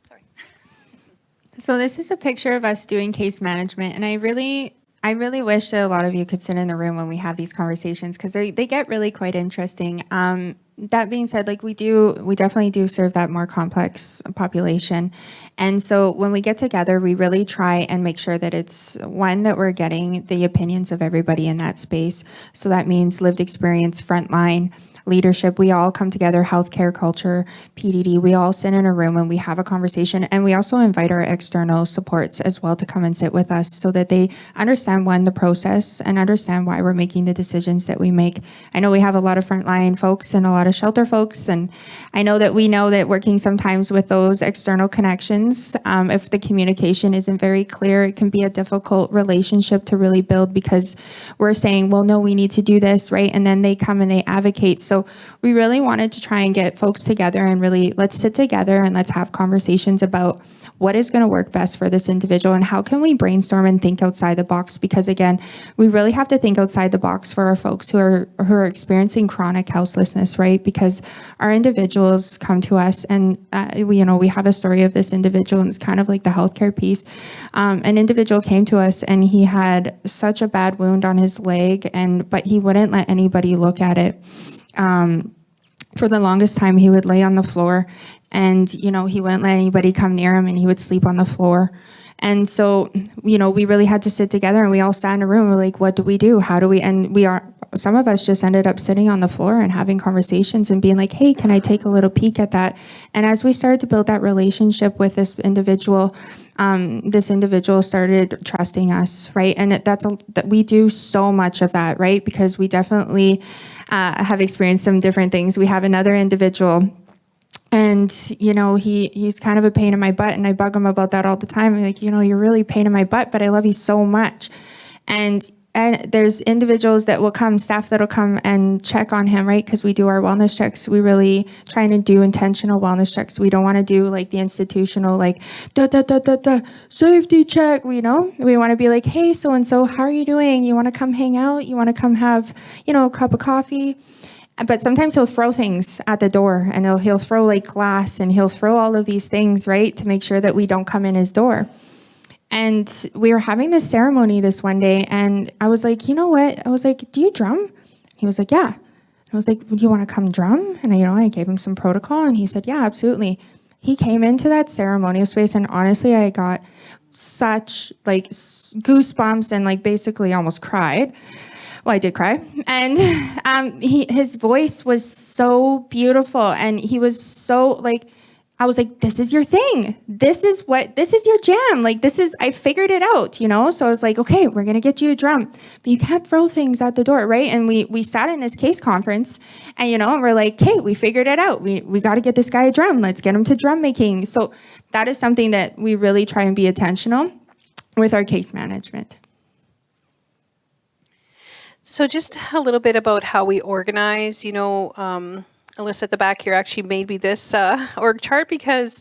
C: Sorry.
F: So this is a picture of us doing case management, and I really wish that a lot of you could sit in the room when we have these conversations, because they get really quite interesting. That being said, like we definitely do serve that more complex population. And so when we get together, we really try and make sure that it's one, that we're getting the opinions of everybody in that space. So that means lived experience, frontline, leadership. We all come together, healthcare, culture, PDD. We all sit in a room and we have a conversation. And we also invite our external supports as well to come and sit with us so that they understand, one, the process, and understand why we're making the decisions that we make. I know we have a lot of frontline folks and a lot of shelter folks. And I know that we know that working sometimes with those external connections, if the communication isn't very clear, it can be a difficult relationship to really build, because we're saying, well, no, we need to do this, right? And then they come and they advocate. So we really wanted to try and get folks together and really, let's sit together and let's have conversations about what is going to work best for this individual and how can we brainstorm and think outside the box. Because again, we really have to think outside the box for our folks who are experiencing chronic houselessness, right? Because our individuals come to us, and we have a story of this individual, and it's kind of like the healthcare piece. An individual came to us and he had such a bad wound on his leg, but he wouldn't let anybody look at it. For the longest time, he would lay on the floor, and, you know, he wouldn't let anybody come near him, and he would sleep on the floor. And so, you know, we really had to sit together, and we all sat in a room. We're like, what do we do? How do we? And some of us just ended up sitting on the floor and having conversations and being like, hey, can I take a little peek at that? And as we started to build that relationship with this individual started trusting us, right? And that we do so much of that, right? Because we definitely have experienced some different things. We have another individual, and, you know, he's kind of a pain in my butt, and I bug him about that all the time. I'm like, you know, you're really a pain in my butt, but I love you so much. And there's individuals that will come, staff that'll come and check on him, right? Because we do our wellness checks. We really trying to do intentional wellness checks. We don't want to do like the institutional, like, safety check, you know? We want to be like, hey, so-and-so, how are you doing? You want to come hang out? You want to come have, you know, a cup of coffee? But sometimes he'll throw things at the door, and he'll throw like glass, and he'll throw all of these things, right? To make sure that we don't come in his door. And we were having this ceremony this one day, and I was like, you know what? I was like, do you drum? He was like, yeah. I was like, do you want to come drum? And I gave him some protocol, and he said, yeah, absolutely. He came into that ceremonial space, and honestly, I got such like goosebumps and like basically almost cried well, I did cry. And his voice was so beautiful. And he was so like, I was like, this is your thing. This is your jam. Like, I figured it out, you know? So I was like, okay, we're going to get you a drum, but you can't throw things at the door, right? And we sat in this case conference and, you know, and we're like, okay, we figured it out. We got to get this guy a drum. Let's get him to drum making. So that is something that we really try and be intentional with our case management.
G: So just a little bit about how we organize, you know, Alyssa at the back here actually made me this org chart because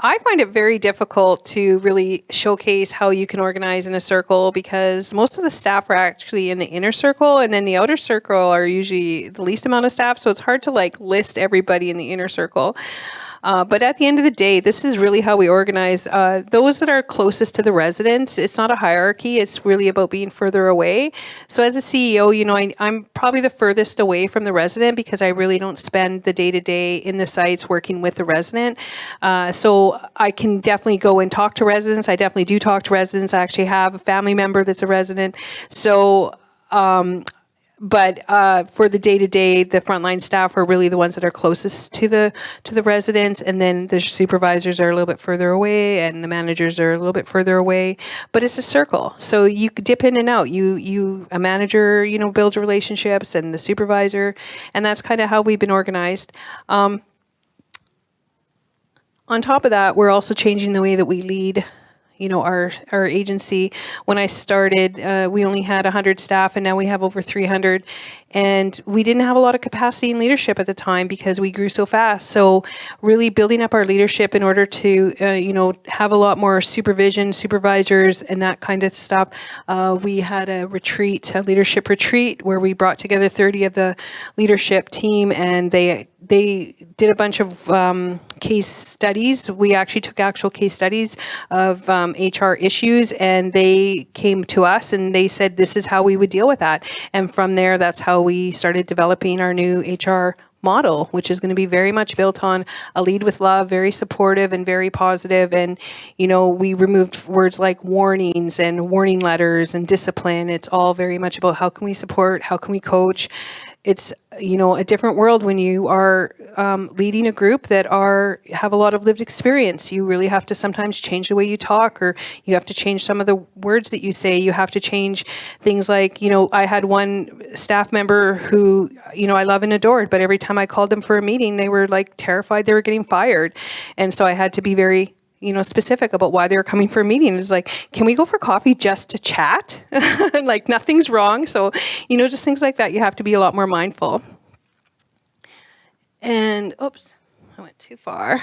G: I find it very difficult to really showcase how you can organize in a circle because most of the staff are actually in the inner circle and then the outer circle are usually the least amount of staff. So it's hard to like list everybody in the inner circle. But at the end of the day, this is really how we organize those that are closest to the resident. It's not a hierarchy. It's really about being further away. So as a CEO, you know, I'm probably the furthest away from the resident because I really don't spend the day-to-day in the sites working with the resident. So I can definitely go and talk to residents. I definitely do talk to residents. I actually have a family member that's a resident. So but for the day-to-day, the frontline staff are really the ones that are closest to the residents, and then the supervisors are a little bit further away, and the managers are a little bit further away. But it's a circle, so you could dip in and out. A manager, you know, builds relationships, and the supervisor, and that's kind of how we've been organized. On top of that, we're also changing the way that we lead. You know, our agency, when I started, we only had 100 staff and now we have over 300. And we didn't have a lot of capacity in leadership at the time because we grew so fast. So really building up our leadership in order to, you know, have a lot more supervision, supervisors and that kind of stuff. We had a leadership retreat where we brought together 30 of the leadership team and they did a bunch of case studies. We actually took actual case studies of HR issues and they came to us and they said, this is how we would deal with that. And from there, that's how we started developing our new HR model, which is going to be very much built on a lead with love, very supportive and very positive. And, you know, we removed words like warnings and warning letters and discipline. It's all very much about how can we support, how can we coach. It's, you know, a different world when you are leading a group that have a lot of lived experience. You really have to sometimes change the way you talk, or you have to change some of the words that you say. You have to change things like, you know, I had one staff member who, you know, I love and adored, but every time I called them for a meeting, they were like terrified they were getting fired. And so I had to be very, you know, specific about why they were coming for a meeting. It's like, can we go for coffee just to chat? Like nothing's wrong. So, you know, just things like that. You have to be a lot more mindful. And, oops, I went too far.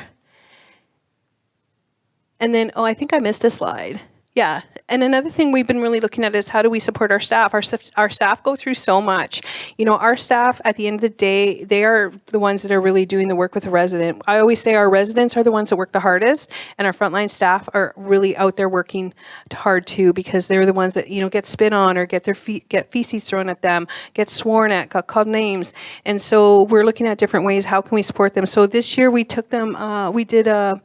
G: And then, I think I missed a slide. Yeah. And another thing we've been really looking at is how do we support our staff? Our staff go through so much. You know, our staff, at the end of the day, they are the ones that are really doing the work with the resident. I always say our residents are the ones that work the hardest, and our frontline staff are really out there working hard too, because they're the ones that, you know, get spit on or get feces thrown at them, get sworn at, got called names. And so we're looking at different ways, how can we support them? So this year we took them, we did a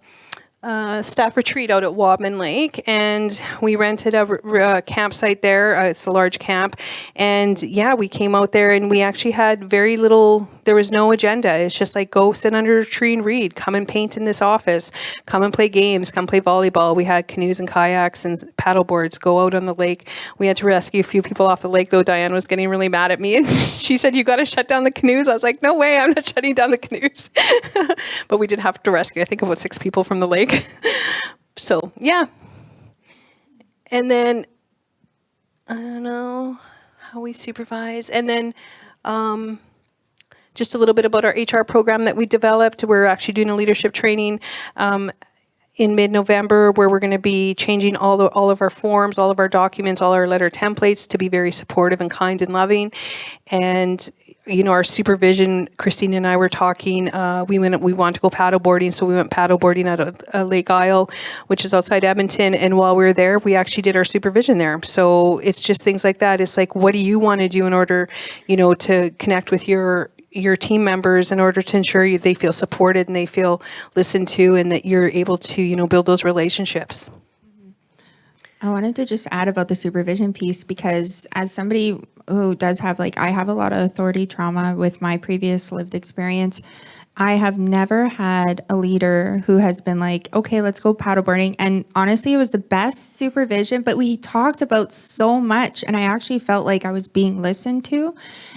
G: staff retreat out at Wadman Lake, and we rented a campsite there. It's a large camp, and yeah, we came out there and we actually had very little. There was no agenda. It's just like, go sit under a tree and read. Come and paint in this office. Come and play games. Come play volleyball. We had canoes and kayaks and paddle boards. Go out on the lake. We had to rescue a few people off the lake, though. Dyan was getting really mad at me, and she said, "You got to shut down the canoes." I was like, "No way! I'm not shutting down the canoes." But we did have to rescue, I think, about 6 people from the lake. So yeah. And then I don't know how we supervise. And then just a little bit about our HR program that we developed. We're actually doing a leadership training in mid-November, where we're going to be changing all of our forms, all of our documents, all our letter templates to be very supportive and kind and loving. And you know, our supervision, Christine and I were talking, we wanted to go paddleboarding, so we went paddleboarding at Lake Isle, which is outside Edmonton, and while we were there, we actually did our supervision there. So it's just things like that. It's like, what do you want to do in order, you know, to connect with your team members in order to ensure they feel supported and they feel listened to, and that you're able to, you know, build those relationships.
F: I wanted to just add about the supervision piece, because as somebody who does have, like, I have a lot of authority trauma with my previous lived experience. I have never had a leader who has been like, okay, let's go paddleboarding. And honestly, it was the best supervision, but we talked about so much. And I actually felt like I was being listened to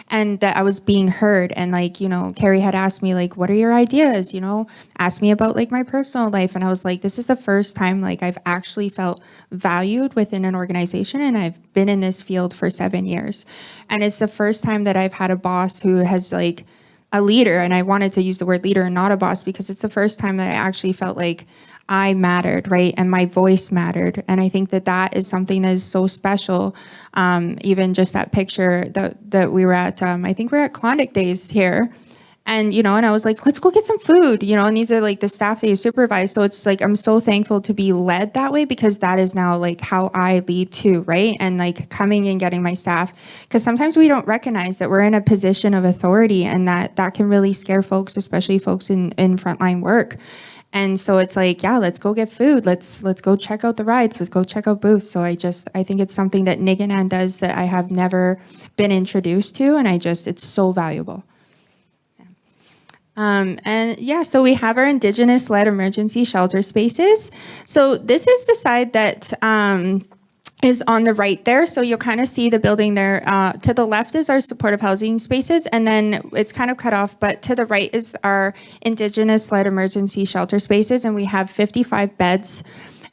F: and that I was being heard. And like, you know, Keri had asked me, like, what are your ideas? You know, asked me about like my personal life. And I was like, this is the first time like I've actually felt valued within an organization. And I've been in this field for 7 years. And it's the first time that I've had a boss who has like, a leader, and I wanted to use the word leader and not a boss because it's the first time that I actually felt like I mattered, right? And my voice mattered. And I think that that is something that is so special. Even just that picture that we were at, I think we're at Klondike Days here. And, you know, and I was like, let's go get some food, you know, and these are like the staff that you supervise. So it's like, I'm so thankful to be led that way because that is now like how I lead too, right? And like coming and getting my staff, because sometimes we don't recognize that we're in a position of authority and that can really scare folks, especially folks in frontline work. And so it's like, yeah, let's go get food. Let's go check out the rides. Let's go check out booths. So I think it's something that NiGiNan does that I have never been introduced to. And it's so valuable. And yeah, so we have our Indigenous-led emergency shelter spaces. So this is the side that is on the right there. So you'll kind of see the building there. To the left is our supportive housing spaces, and then it's kind of cut off, but to the right is our Indigenous-led emergency shelter spaces, and we have 55 beds.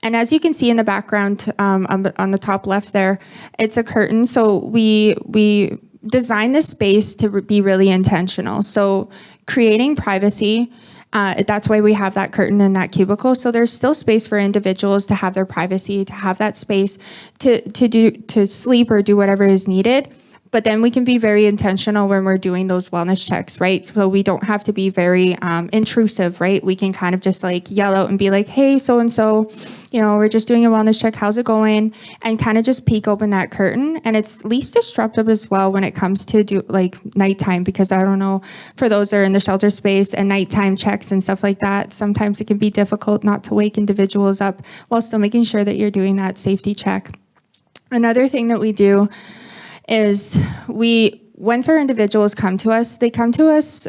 F: And as you can see in the background on the top left there, it's a curtain. So we designed this space to be really intentional. So creating privacy, that's why we have that curtain and that cubicle. So there's still space for individuals to have their privacy, to have that space to sleep or do whatever is needed. But then we can be very intentional when we're doing those wellness checks, right? So we don't have to be very intrusive, right? We can kind of just like yell out and be like, hey, so-and-so, you know, we're just doing a wellness check. How's it going? And kind of just peek open that curtain. And it's least disruptive as well when it comes to do like nighttime, because I don't know, for those that are in the shelter space and nighttime checks and stuff like that, sometimes it can be difficult not to wake individuals up while still making sure that you're doing that safety check. Another thing that we do is once our individuals come to us, they come to us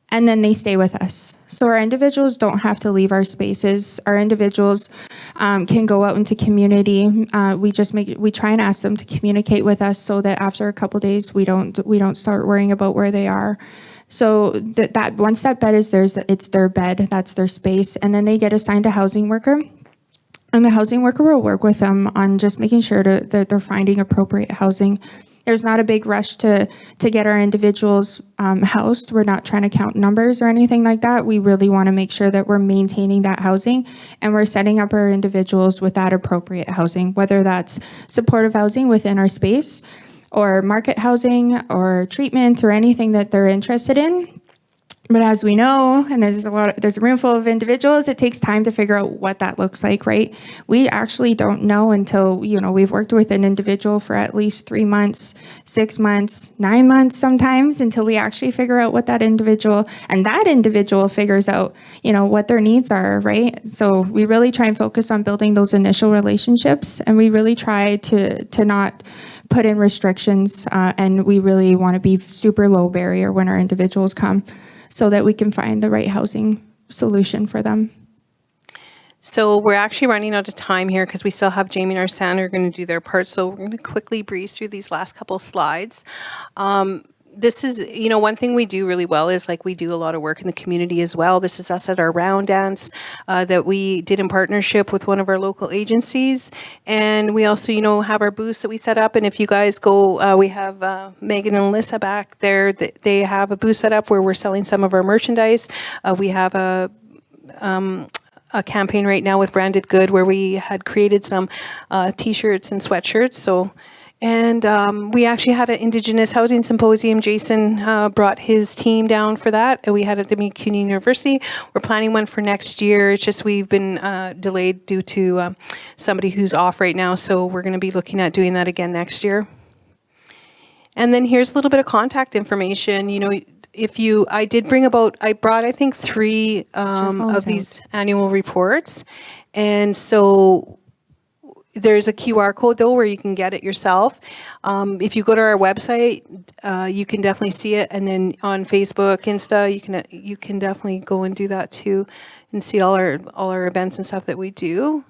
F: and then they stay with us. So our individuals don't have to leave our spaces. Our individuals can go out into community. We try and ask them to communicate with us so that after a couple days, we don't start worrying about where they are. So that once that bed is theirs, it's their bed, that's their space, and then they get assigned a housing worker. And the housing worker will work with them on just making sure that they're finding appropriate housing. There's not a big rush to get our individuals housed. We're not trying to count numbers or anything like that. We really want to make sure that we're maintaining that housing and we're setting up our individuals with that appropriate housing, whether that's supportive housing within our space or market housing or treatment or anything that they're interested in. But as we know, and there's a room full of individuals, it takes time to figure out what that looks like, right? We actually don't know until, you know, we've worked with an individual for at least 3 months, 6 months, 9 months sometimes, until we actually figure out what that individual figures out, you know, what their needs are, right? So we really try and focus on building those initial relationships, and we really try to not put in restrictions, and we really want to be super low barrier when our individuals come, so that we can find the right housing solution for them.
G: So we're actually running out of time here because we still have Jamie and Arsan who are going to do their part. So we're going to quickly breeze through these last couple slides. This is, you know, one thing we do really well is like we do a lot of work in the community as well. This is us at our round dance that we did in partnership with one of our local agencies. And we also, you know, have our booths that we set up. And if you guys go, we have Megan and Alyssa back there. They have a booth set up where we're selling some of our merchandise. We have a campaign right now with Branded Good where we had created some t-shirts and sweatshirts. And we actually had an Indigenous Housing Symposium. Jason brought his team down for that. We had it at the CUNY University. We're planning one for next year. It's just we've been delayed due to somebody who's off right now. So we're going to be looking at doing that again next year. And then here's a little bit of contact information. You know, I brought I think 3 of these annual reports. And so there's a QR code though where you can get it yourself. If you go to our website, you can definitely see it, and then on Facebook, Insta, you can definitely go and do that too, and see all our events and stuff that we do.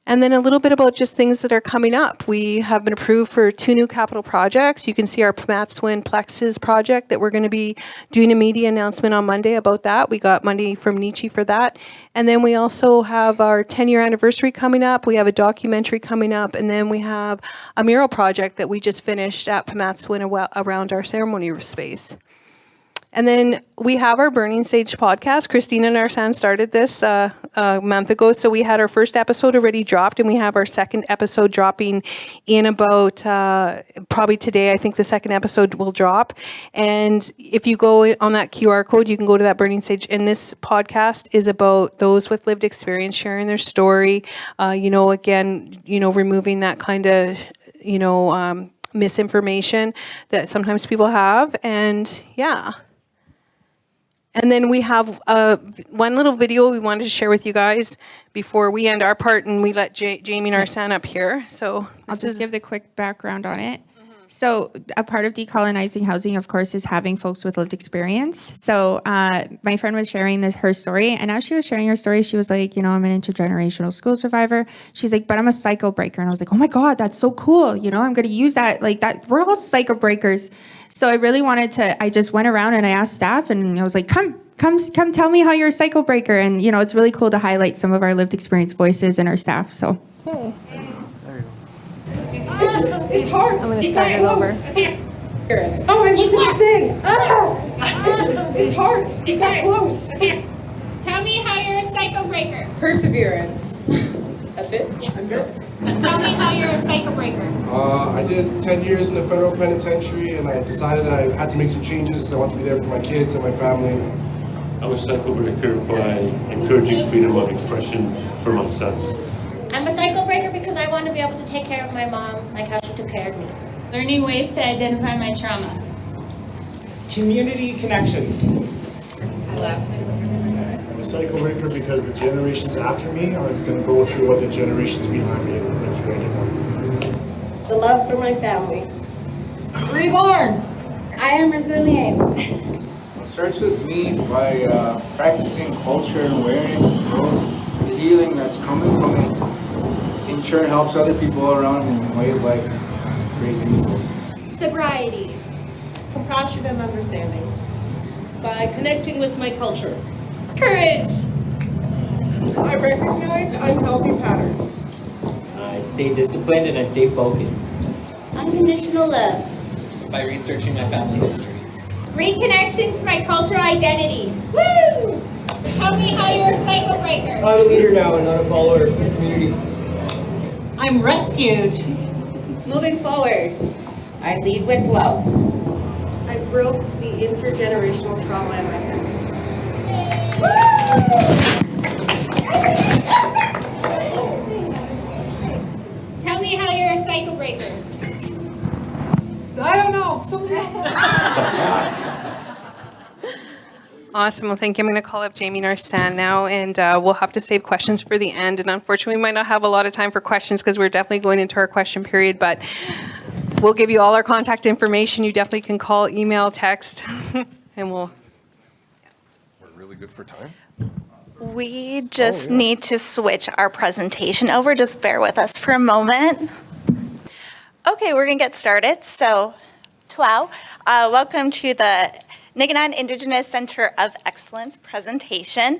G: And then a little bit about just things that are coming up. We have been approved for 2 new capital projects. You can see our Pamatswin Plexus project that we're going to be doing a media announcement on Monday about that. We got money from Nietzsche for that. And then we also have our 10-year anniversary coming up. We have a documentary coming up. And then we have a mural project that we just finished at Pamatswin around our ceremony space. And then we have our Burning Sage podcast. Christine and Arsan started this a month ago. So we had our first episode already dropped, and we have our second episode dropping in about probably today. I think the second episode will drop. And if you go on that QR code, you can go to that Burning Sage. And this podcast is about those with lived experience sharing their story. Removing that kind of, misinformation that sometimes people have. And yeah. And then we have one little video we wanted to share with you guys before we end our part, and we let Jamie and Arsan up here. So
F: I'll just give the quick background on it. So a part of decolonizing housing, of course, is having folks with lived experience. So my friend was sharing her story, and as she was sharing her story, she was like, I'm an intergenerational school survivor. She's like, but I'm a cycle breaker. And I was like, oh my God, that's so cool. I'm going to use that like that. We're all cycle breakers. So I really I just went around and I asked staff, and I was like, come tell me how you're a cycle breaker. And, it's really cool to highlight some of our lived experience voices and our staff. So.
G: Okay.
B: It's hard.
G: I'm going to start it over.
B: Okay. Oh, I love that thing. It's hard.
H: It's hard. Close. Okay. Tell me how you're a cycle breaker.
B: Perseverance. That's it?
H: Yeah.
B: I'm good.
H: Tell me how you're a cycle breaker.
I: I did 10 years in the federal penitentiary, and I decided that I had to make some changes because I want to be there for my kids and my family.
J: I was cycle breaker by encouraging freedom of expression for my sons.
H: I'm a cycle breaker because I want to be able to take care of my mom like how she took care of me.
K: Learning ways to identify my trauma.
I: Community connections.
K: I left.
L: I'm a cycle breaker because the generations after me are going to go through what the generations behind me are going through anymore.
M: The love for my family.
B: Reborn.
M: I am resilient.
N: It starts with me by practicing culture and awareness and growth, the healing that's coming from it. In turn helps other people around me in way of like great people.
H: Sobriety.
M: Compassion and understanding. By connecting with my culture.
K: Courage.
M: I recognize unhealthy patterns.
O: I stay disciplined and I stay focused.
H: Unconditional love.
O: By researching my family history.
H: Reconnection to my cultural identity. Woo! Tell me how you're a cycle breaker.
M: I'm a leader now and not a follower of the community.
K: I'm rescued.
H: Moving forward. I lead with love.
M: I broke the intergenerational trauma in my family.
H: Tell me how you're a cycle breaker.
B: I don't know. Somebody else.
G: Awesome. Well, thank you. I'm going to call up Jamie and Arsan now, and we'll have to save questions for the end. And unfortunately, we might not have a lot of time for questions because we're definitely going into our question period, but we'll give you all our contact information. You definitely can call, email, text, and we'll...
E: We're really good for time.
D: We just need to switch our presentation over. Just bear with us for a moment. Okay, we're going to get started. So, welcome to the NiGiNan Indigenous Center of Excellence presentation.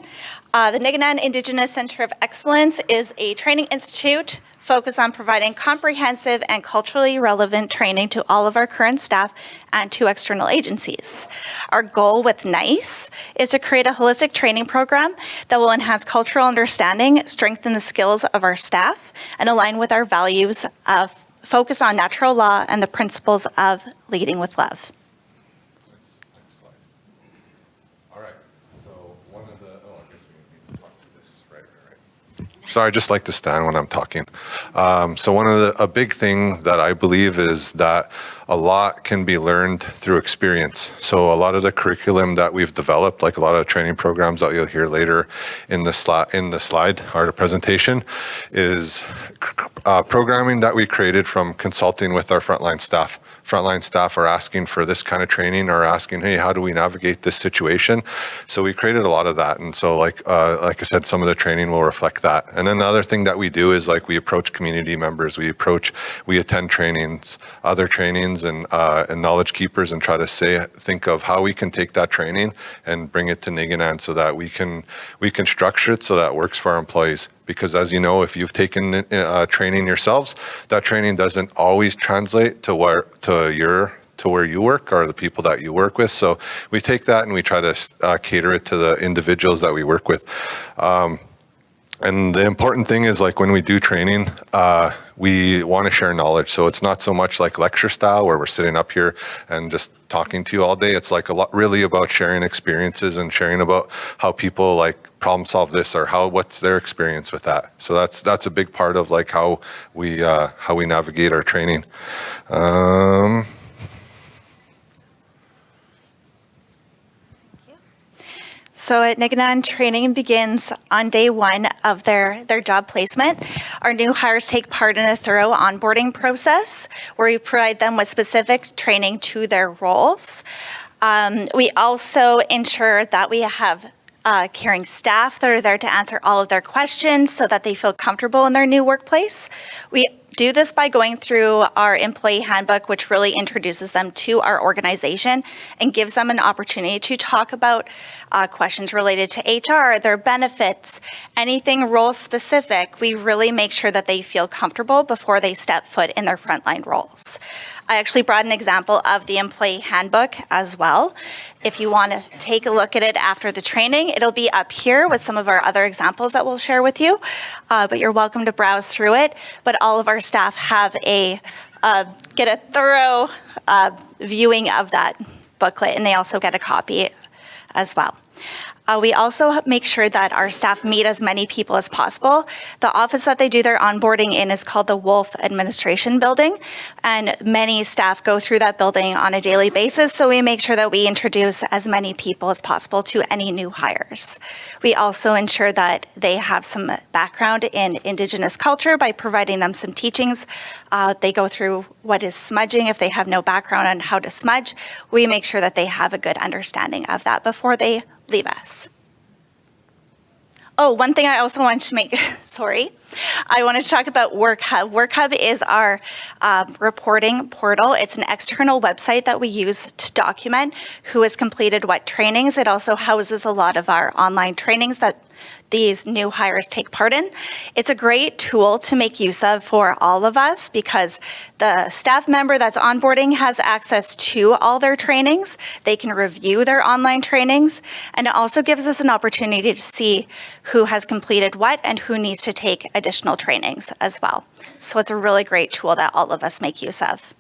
D: The NiGiNan Indigenous Center of Excellence is a training institute focused on providing comprehensive and culturally relevant training to all of our current staff and to external agencies. Our goal with NICE is to create a holistic training program that will enhance cultural understanding, strengthen the skills of our staff, and align with our values of focus on natural law and the principles of leading with love.
E: Sorry, I just like to stand when I'm talking. So a big thing that I believe is that a lot can be learned through experience. So a lot of the curriculum that we've developed, like a lot of training programs that you'll hear later in the slide or the presentation, is programming that we created from consulting with our frontline staff. Frontline staff are asking for this kind of training or asking, hey, how do we navigate this situation? So we created a lot of that. And so like I said, some of the training will reflect that. And then the other thing that we do is like we approach community members, we attend trainings, other trainings and knowledge keepers and try to think of how we can take that training and bring it to NiGiNan so that we can structure it so that it works for our employees. Because as you know, if you've taken training yourselves, that training doesn't always translate to where you work or the people that you work with. So we take that and we try to cater it to the individuals that we work with. And the important thing is like when we do training, we want to share knowledge. So it's not so much like lecture style where we're sitting up here and just talking to you all day. It's like a lot really about sharing experiences and sharing about how people like problem solve this or what's their experience with that. So that's a big part of like how we navigate our training.
D: So at NiGiNan, training begins on day one of their job placement. Our new hires take part in a thorough onboarding process where we provide them with specific training to their roles. We also ensure that we have caring staff that are there to answer all of their questions so that they feel comfortable in their new workplace. We do this by going through our employee handbook, which really introduces them to our organization and gives them an opportunity to talk about questions related to HR, their benefits, anything role specific. We really make sure that they feel comfortable before they step foot in their frontline roles. I actually brought an example of the employee handbook as well. If you want to take a look at it after the training, it'll be up here with some of our other examples that we'll share with you, but you're welcome to browse through it. But all of our staff have get a thorough viewing of that booklet, and they also get a copy as well. We also make sure that our staff meet as many people as possible. The office that they do their onboarding in is called the Wolf Administration Building, and many staff go through that building on a daily basis, so we make sure that we introduce as many people as possible to any new hires. We also ensure that they have some background in Indigenous culture by providing them some teachings. They go through what is smudging if they have no background on how to smudge. We make sure that they have a good understanding of that before they leave us. Oh, one thing I also wanted to make, I wanted to talk about WorkHub. WorkHub is our reporting portal. It's an external website that we use to document who has completed what trainings. It also houses a lot of our online trainings that these new hires take part in. It's a great tool to make use of for all of us because the staff member that's onboarding has access to all their trainings. They can review their online trainings, and it also gives us an opportunity to see who has completed what and who needs to take additional trainings as well. So it's a really great tool that all of us make use of.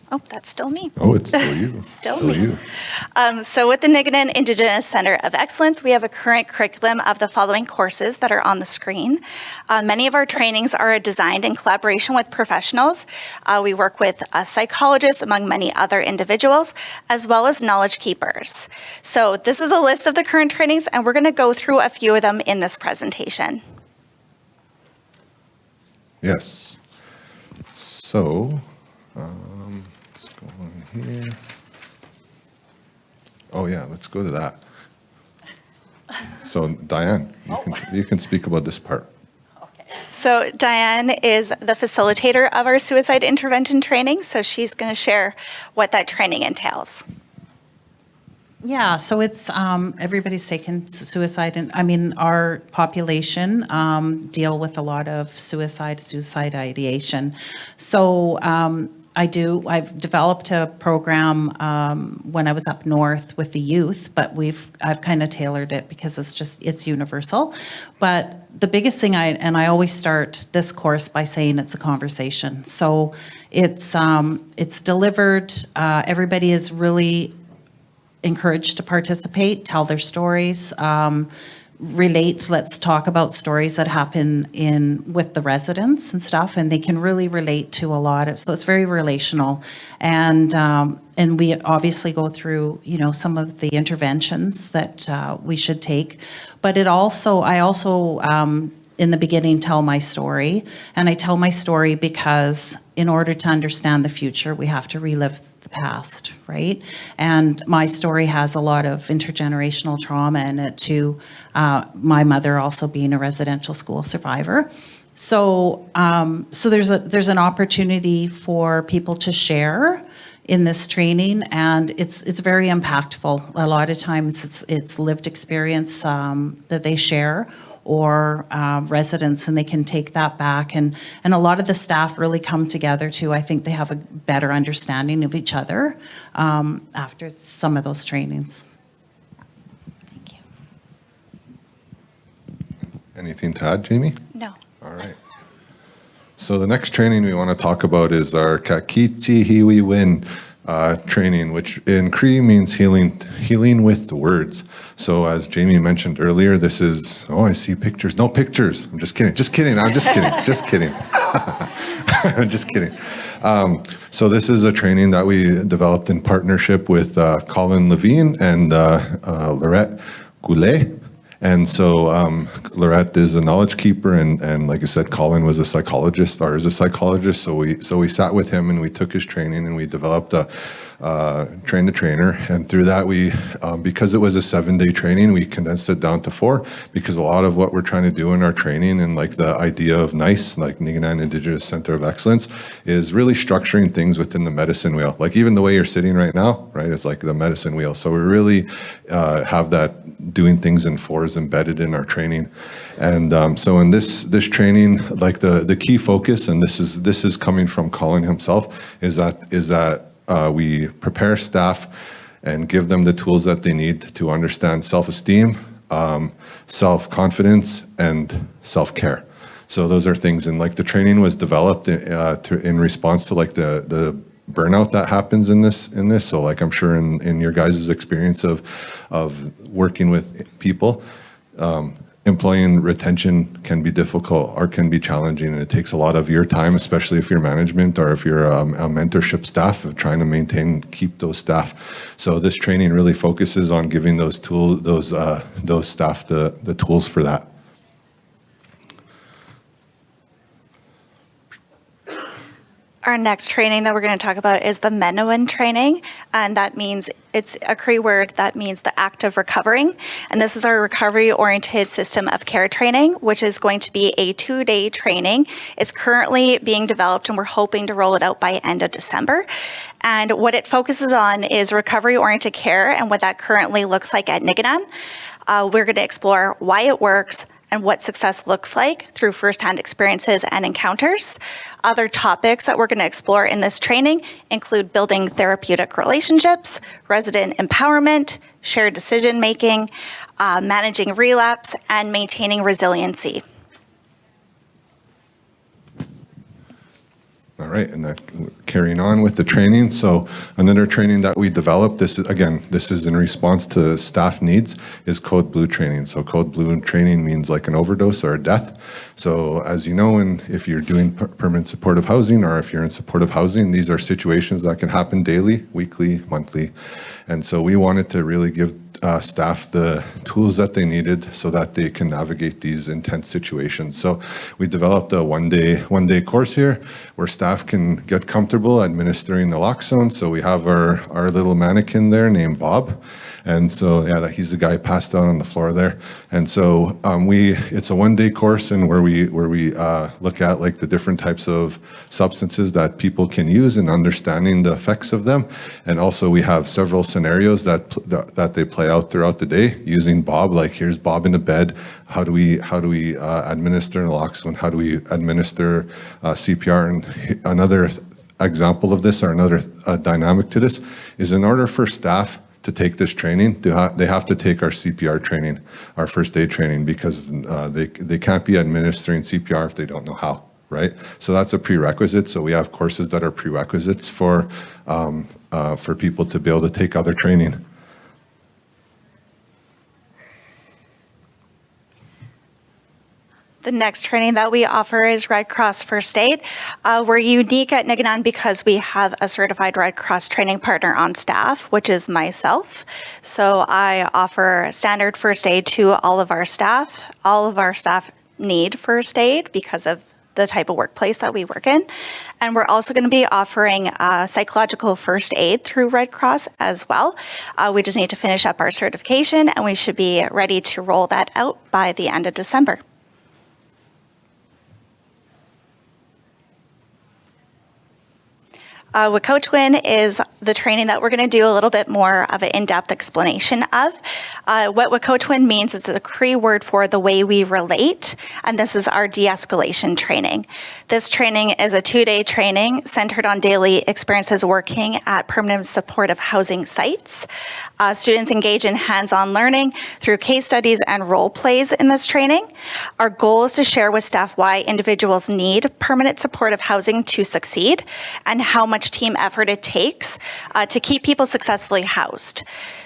D: Oh, that's still me.
E: Oh, it's still you.
D: Still me. You. So with the NiGiNan Indigenous Center of Excellence, we have a current curriculum of the following courses that are on the screen. Many of our trainings are designed in collaboration with professionals. We work with psychologists, among many other individuals, as well as knowledge keepers. So this is a list of the current trainings, and we're going to go through a few of them in this presentation.
E: Yes. So, here. Oh yeah, let's go to that. So Dyan, you can speak about this part.
D: So Dyan is the facilitator of our suicide intervention training, so she's going to share what that training entails.
C: Yeah, so it's everybody's taken suicide, and I mean our population deal with a lot of suicide ideation. So I've developed a program when I was up north with the youth, but I've kind of tailored it because it's universal. But the biggest thing I always start this course by saying it's a conversation. So it's delivered. Everybody is really encouraged to participate, tell their stories. let's talk about stories that happen with the residents and stuff, and they can really relate to a lot of, so it's very relational. And we obviously go through, some of the interventions that we should take. But I also in the beginning tell my story, and I tell my story because in order to understand the future, we have to relive the past, right? And my story has a lot of intergenerational trauma in it too. My mother also being a residential school survivor. So there's an opportunity for people to share in this training, and it's very impactful. A lot of times it's lived experience that they share, or residents, and they can take that back. And a lot of the staff really come together too. I think they have a better understanding of each other after some of those trainings.
D: Thank you.
E: Anything to add, Jamie?
D: No.
E: All right. So the next training we want to talk about is our Kakiti Hiwi Win training, which in Cree means healing with words. So as Jamie mentioned earlier, this is, I see pictures. No pictures. I'm just kidding. I'm just kidding. I'm just kidding. So this is a training that we developed in partnership with Colin Levine and Lorette Goulet. And so Lorette is a knowledge keeper, and like I said, Colin was a psychologist, or is a psychologist. So we sat with him and we took his training and we developed a train the trainer. And through that, we because it was a 7-day training, we condensed it down to 4, because a lot of what we're trying to do in our training, and like the idea of NICE, like NiGiNan Indigenous Center of Excellence, is really structuring things within the medicine wheel. Like even the way you're sitting right now, right? It's like the medicine wheel. So we really have that doing things in 4s embedded in our training. And so in this training, like the key focus, and this is coming from Colin himself, is that we prepare staff and give them the tools that they need to understand self-esteem, self-confidence, and self-care. So those are things, and like the training was developed in response to like the burnout that happens in this. So like I'm sure in your guys' experience of working with people, employee retention can be difficult or can be challenging, and it takes a lot of your time, especially if you're management or if you're a mentorship staff, of trying to keep those staff. So this training really focuses on giving those tools, those staff the tools for that.
D: Our next training that we're going to talk about is the Menowin training, and that means, it's a Cree word that means the act of recovering. And this is our recovery-oriented system of care training, which is going to be a 2-day training. It's currently being developed, and we're hoping to roll it out by end of December. And what it focuses on is recovery-oriented care and what that currently looks like at NiGiNan. We're going to explore why it works and what success looks like through firsthand experiences and encounters. Other topics that we're going to explore in this training include building therapeutic relationships, resident empowerment, shared decision-making, managing relapse, and maintaining resiliency.
E: All right, and that carrying on with the training. So another training that we developed, this is in response to staff needs, is Code Blue training. So Code Blue training means like an overdose or a death. So as you know, and if you're doing permanent supportive housing, or if you're in supportive housing, these are situations that can happen daily, weekly, monthly. And so we wanted to really give staff the tools that they needed so that they can navigate these intense situations. So we developed a one day course here where staff can get comfortable administering naloxone. So we have our little mannequin there named Bob. And so, yeah, he's the guy passed out on the floor there. And so it's a 1-day course, and where we look at like the different types of substances that people can use and understanding the effects of them. And also we have several scenarios that they play out throughout the day using Bob. Like here's Bob in a bed. How do we administer naloxone? How do we administer CPR? And another example of this, or another dynamic to this, is in order for staff to take this training, they have to take our CPR training, our first aid training, because they can't be administering CPR if they don't know how, right? So that's a prerequisite. So we have courses that are prerequisites for people to be able to take other training.
D: The next training that we offer is Red Cross First Aid. We're unique at NiGiNan because we have a certified Red Cross training partner on staff, which is myself. So I offer standard first aid to all of our staff. All of our staff need first aid because of the type of workplace that we work in. And we're also going to be offering psychological first aid through Red Cross as well. We just need to finish up our certification and we should be ready to roll that out by the end of December. Wekotwin is the training that we're going to do a little bit more of an in-depth explanation of. What Wekotwin means is a Cree word for the way we relate, and this is our de-escalation training. This training is a 2-day training centered on daily experiences working at permanent supportive housing sites. Students engage in hands-on learning through case studies and role plays in this training. Our goal is to share with staff why individuals need permanent supportive housing to succeed and how much team effort it takes to keep people successfully housed.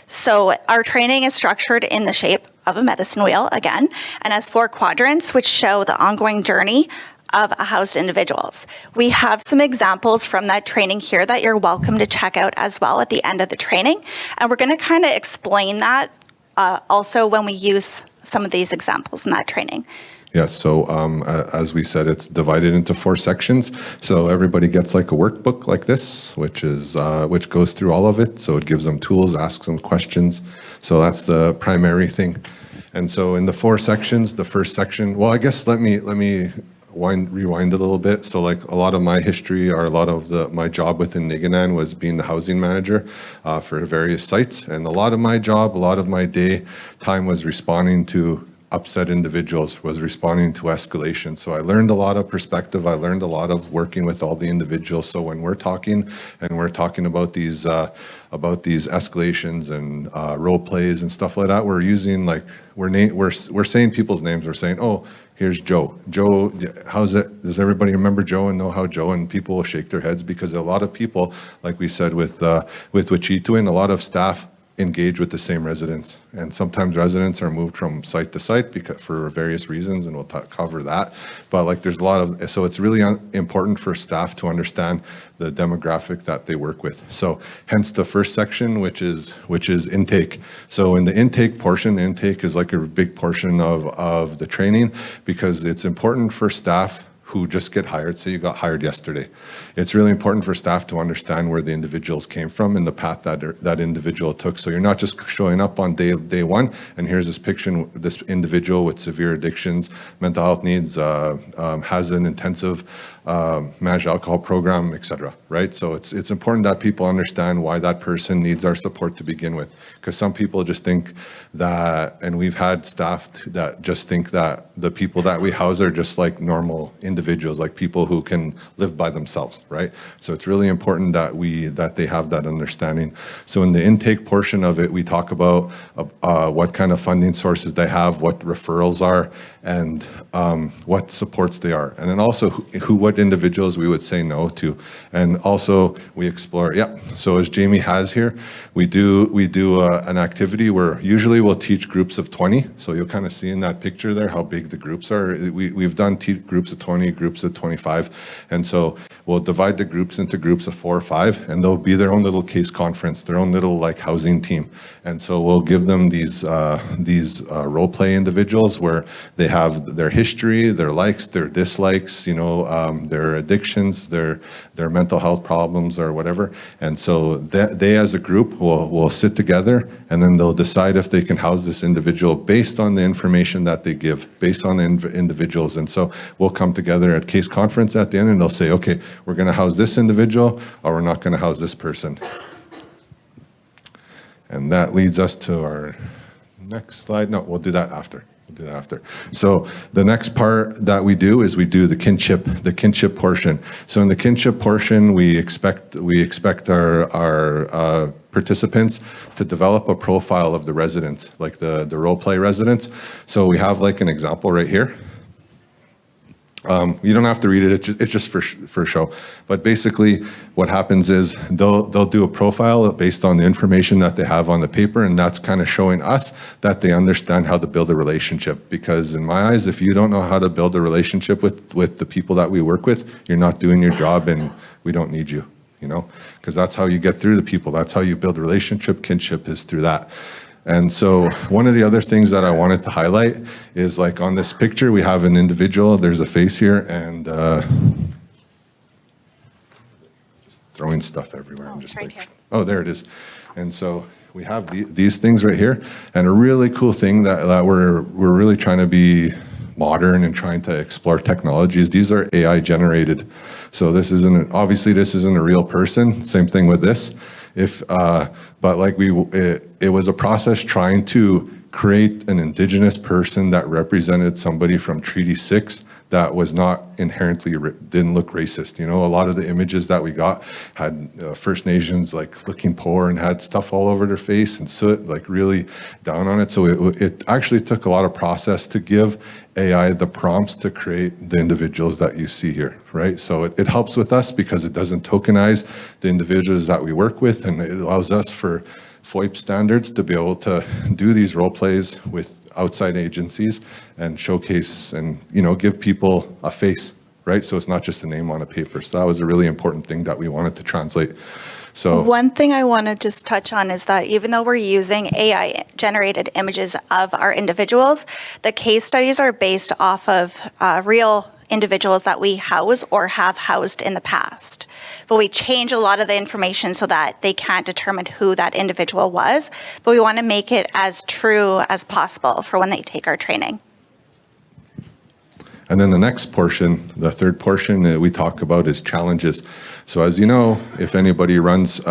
D: So our training is structured in the shape of a medicine wheel again, and has 4 quadrants which show the ongoing journey of housed individuals. We have some examples from that training here that you're welcome to check out as well at the end of the training. And we're going to kind of explain that also when we use some of these examples in that training.
E: Yes, so as we said, it's divided into 4 sections. So everybody gets like a workbook like this, which goes through all of it. So it gives them tools, asks them questions. So that's the primary thing. And so in the 4 sections, the first section, well, I guess let me rewind a little bit. So like a lot of my history or a lot of my job within NiGiNan was being the housing manager for various sites. And a lot of my job, a lot of my day time was responding to upset individuals, was responding to escalation. So I learned a lot of perspective. I learned a lot of working with all the individuals. So when we're talking about these escalations and role plays and stuff like that, we're using like we're saying people's names. We're saying, oh, here's Joe. Joe, how's it? Does everybody remember Joe and know how Joe? And people will shake their heads because a lot of people, like we said with Wechituin, a lot of staff engage with the same residents, and sometimes residents are moved from site to site because for various reasons, and we'll cover that. But like there's a lot of, so it's really important for staff to understand the demographic that they work with. So hence the first section, which is intake. So in the intake portion, the intake is like a big portion of the training because it's important for staff who just get hired. Say you got hired yesterday. It's really important for staff to understand where the individuals came from and the path that individual took. So you're not just showing up on day one and here's this individual with severe addictions, mental health needs, has an intensive managed alcohol program, etc. Right? So it's important that people understand why that person needs our support to begin with. Because some people just think that, and we've had staff that just think that the people that we house are just like normal individuals, like people who can live by themselves, right? So it's really important that they have that understanding. So in the intake portion of it, we talk about what kind of funding sources they have, what referrals are, and what supports they are. And then also what individuals we would say no to. And also we explore, so as Jamie has here, we do an activity where usually we'll teach groups of 20. So you'll kind of see in that picture there how big the groups are. We've done groups of 20, groups of 25. And so we'll divide the groups into groups of 4 or 5, and they'll be their own little case conference, their own little like housing team. And so we'll give them these role play individuals where they have their history, their likes, their dislikes, their addictions, their mental health problems or whatever. And so they as a group will sit together, and then they'll decide if they can house this individual based on the information that they give, based on the individuals. And so we'll come together at case conference at the end, and they'll say, okay, we're going to house this individual, or we're not going to house this person. And that leads us to our next slide. No, we'll do that after. So the next part that we do is we do the kinship portion. So in the kinship portion, we expect our participants to develop a profile of the residents, like the role play residents. So we have like an example right here. You don't have to read it. It's just for show. But basically, what happens is they'll do a profile based on the information that they have on the paper, and that's kind of showing us that they understand how to build a relationship. Because in my eyes, if you don't know how to build a relationship with the people that we work with, you're not doing your job, and we don't need you. You know, because that's how you get through the people. That's how you build a relationship. Kinship is through that. And so one of the other things that I wanted to highlight is, like, on this picture, we have an individual, there's a face here, and just throwing stuff everywhere. I'm just like, oh, there it is. And so we have these things right here, and a really cool thing that we're really trying to be modern and trying to explore technologies. These are AI generated. So this isn't, obviously this isn't a real person. Same thing with this. But like it was a process trying to create an Indigenous person that represented somebody from Treaty 6 that was not inherently, didn't look racist. You know, a lot of the images that we got had First Nations like looking poor and had stuff all over their face and soot, like really down on it. So it actually took a lot of process to give AI the prompts to create the individuals that you see here, right? So it helps with us because it doesn't tokenize the individuals that we work with, and it allows us for FOIP standards to be able to do these role plays with outside agencies and showcase and, you know, give people a face, right? So it's not just a name on a paper. So that was a really important thing that we wanted to translate. So
D: one thing I want to just touch on is that even though we're using AI generated images of our individuals, the case studies are based off of real individuals that we house or have housed in the past. But we change a lot of the information so that they can't determine who that individual was. But we want to make it as true as possible for when they take our training.
E: And then the next portion, the third portion that we talk about is challenges. So as you know, if anybody runs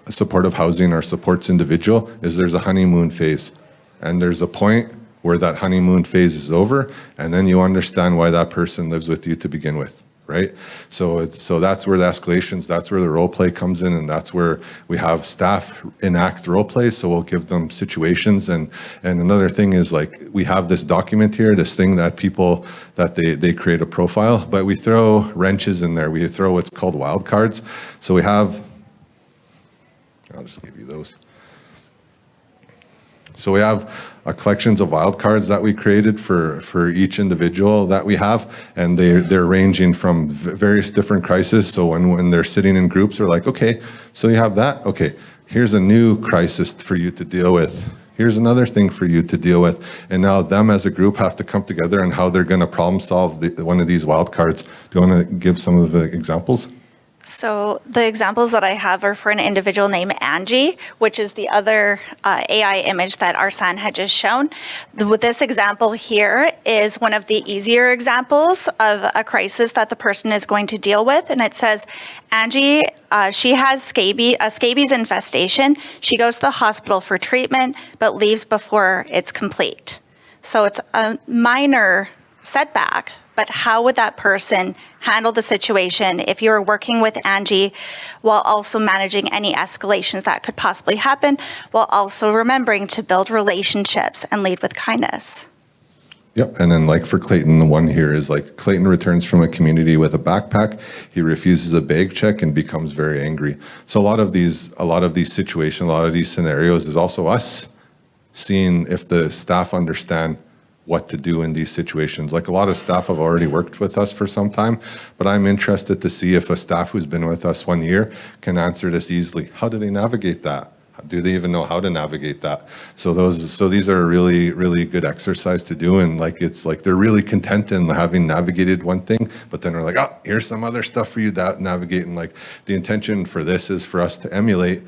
E: supportive housing or supports individual, there's a honeymoon phase. And there's a point where that honeymoon phase is over, and then you understand why that person lives with you to begin with, right? So that's where the escalations, that's where the role play comes in, and that's where we have staff enact role plays. So we'll give them situations, and another thing is, like, we have this document here, this thing that people, that they create a profile, but we throw wrenches in there. We throw what's called wildcards. So we have, I'll just give you those. So we have collections of wildcards that we created for each individual that we have, and they're ranging from various different crises. So when they're sitting in groups, they're like, okay, so you have that? Okay, here's a new crisis for you to deal with. Here's another thing for you to deal with. And now them as a group have to come together and how they're going to problem solve one of these wildcards. Do you want to give some of the examples?
D: So the examples that I have are for an individual named Angie, which is the other AI image that Arsan had just shown. This example here is one of the easier examples of a crisis that the person is going to deal with. And it says, Angie, she has a scabies infestation. She goes to the hospital for treatment, but leaves before it's complete. So it's a minor setback. But how would that person handle the situation if you were working with Angie while also managing any escalations that could possibly happen, while also remembering to build relationships and lead with kindness?
E: Yep, and then like for Clayton, the one here is like Clayton returns from a community with a backpack. He refuses a bag check and becomes very angry. So a lot of these situations, a lot of these scenarios is also us seeing if the staff understand what to do in these situations. Like a lot of staff have already worked with us for some time, but I'm interested to see if a staff who's been with us 1 year can answer this easily. How do they navigate that? Do they even know how to navigate that? So these are a really, really good exercise to do. And like, it's like they're really content in having navigated one thing, but then they're like, oh, here's some other stuff for you to navigate. And like the intention for this is for us to emulate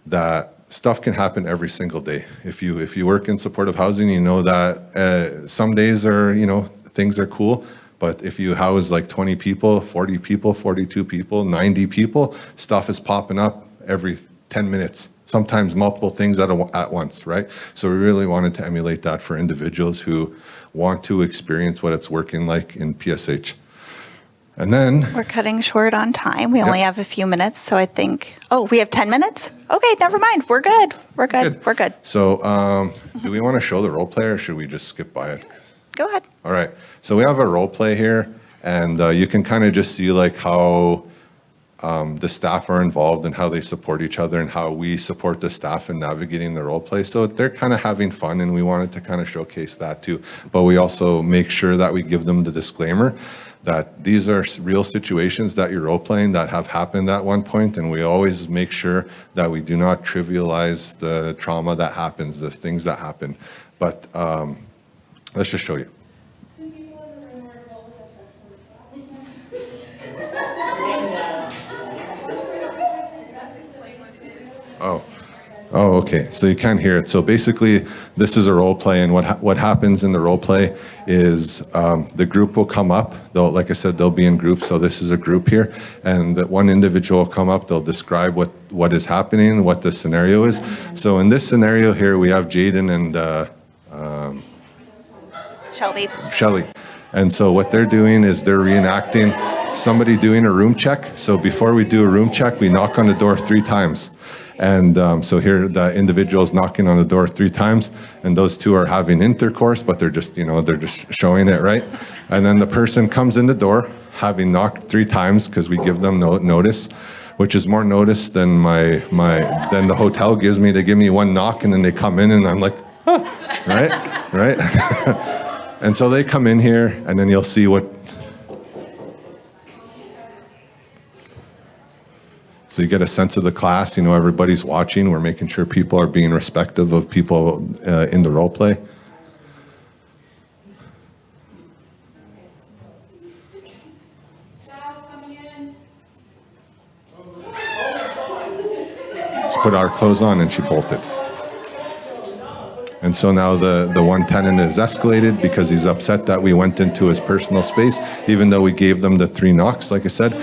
E: that stuff can happen every single day. If you work in supportive housing, you know that some days are, you know, things are cool, but if you house like 20 people, 40 people, 42 people, 90 people, stuff is popping up every 10 minutes, sometimes multiple things at once, right? So we really wanted to emulate that for individuals who want to experience what it's working like in PSH. And then
D: we're cutting short on time. We only have a few minutes, so I think, oh, we have 10 minutes? Okay, never mind. We're good. We're good.
E: So do we want to show the role play or should we just skip by it?
D: Go ahead.
E: All right. So we have a role play here, And you can kind of just see like how the staff are involved and how they support each other and how we support the staff in navigating the role play. So they're kind of having fun, and we wanted to kind of showcase that too. But we also make sure that we give them the disclaimer that these are real situations that you're role playing that have happened at one point, and we always make sure that we do not trivialize the trauma that happens, the things that happen. But let's just show you. Oh, okay. So you can't hear it. So basically, this is a role play, and what happens in the role play is the group will come up. They'll, like I said, they'll be in groups. So this is a group here, and that one individual will come up. They'll describe what is happening, what the scenario is. So in this scenario here, we have Jaden and Shelly. And so what they're doing is they're reenacting somebody doing a room check. So before we do a room check, we knock on the door 3 times. And so here the individual's knocking on the door 3 times, and those two are having intercourse, but they're just, they're just showing it, right? And then the person comes in the door, having knocked 3 times, because we give them notice, which is more notice than than the hotel gives me. They give me 1 knock, and then they come in, and I'm like, oh, right? And so they come in here, and then you'll see what. So you get a sense of the class, everybody's watching. We're making sure people are being respectful of people in the role play. Let's put our clothes on, and she bolted. And so now the one tenant is escalated because he's upset that we went into his personal space, even though we gave them the 3 knocks, like I said.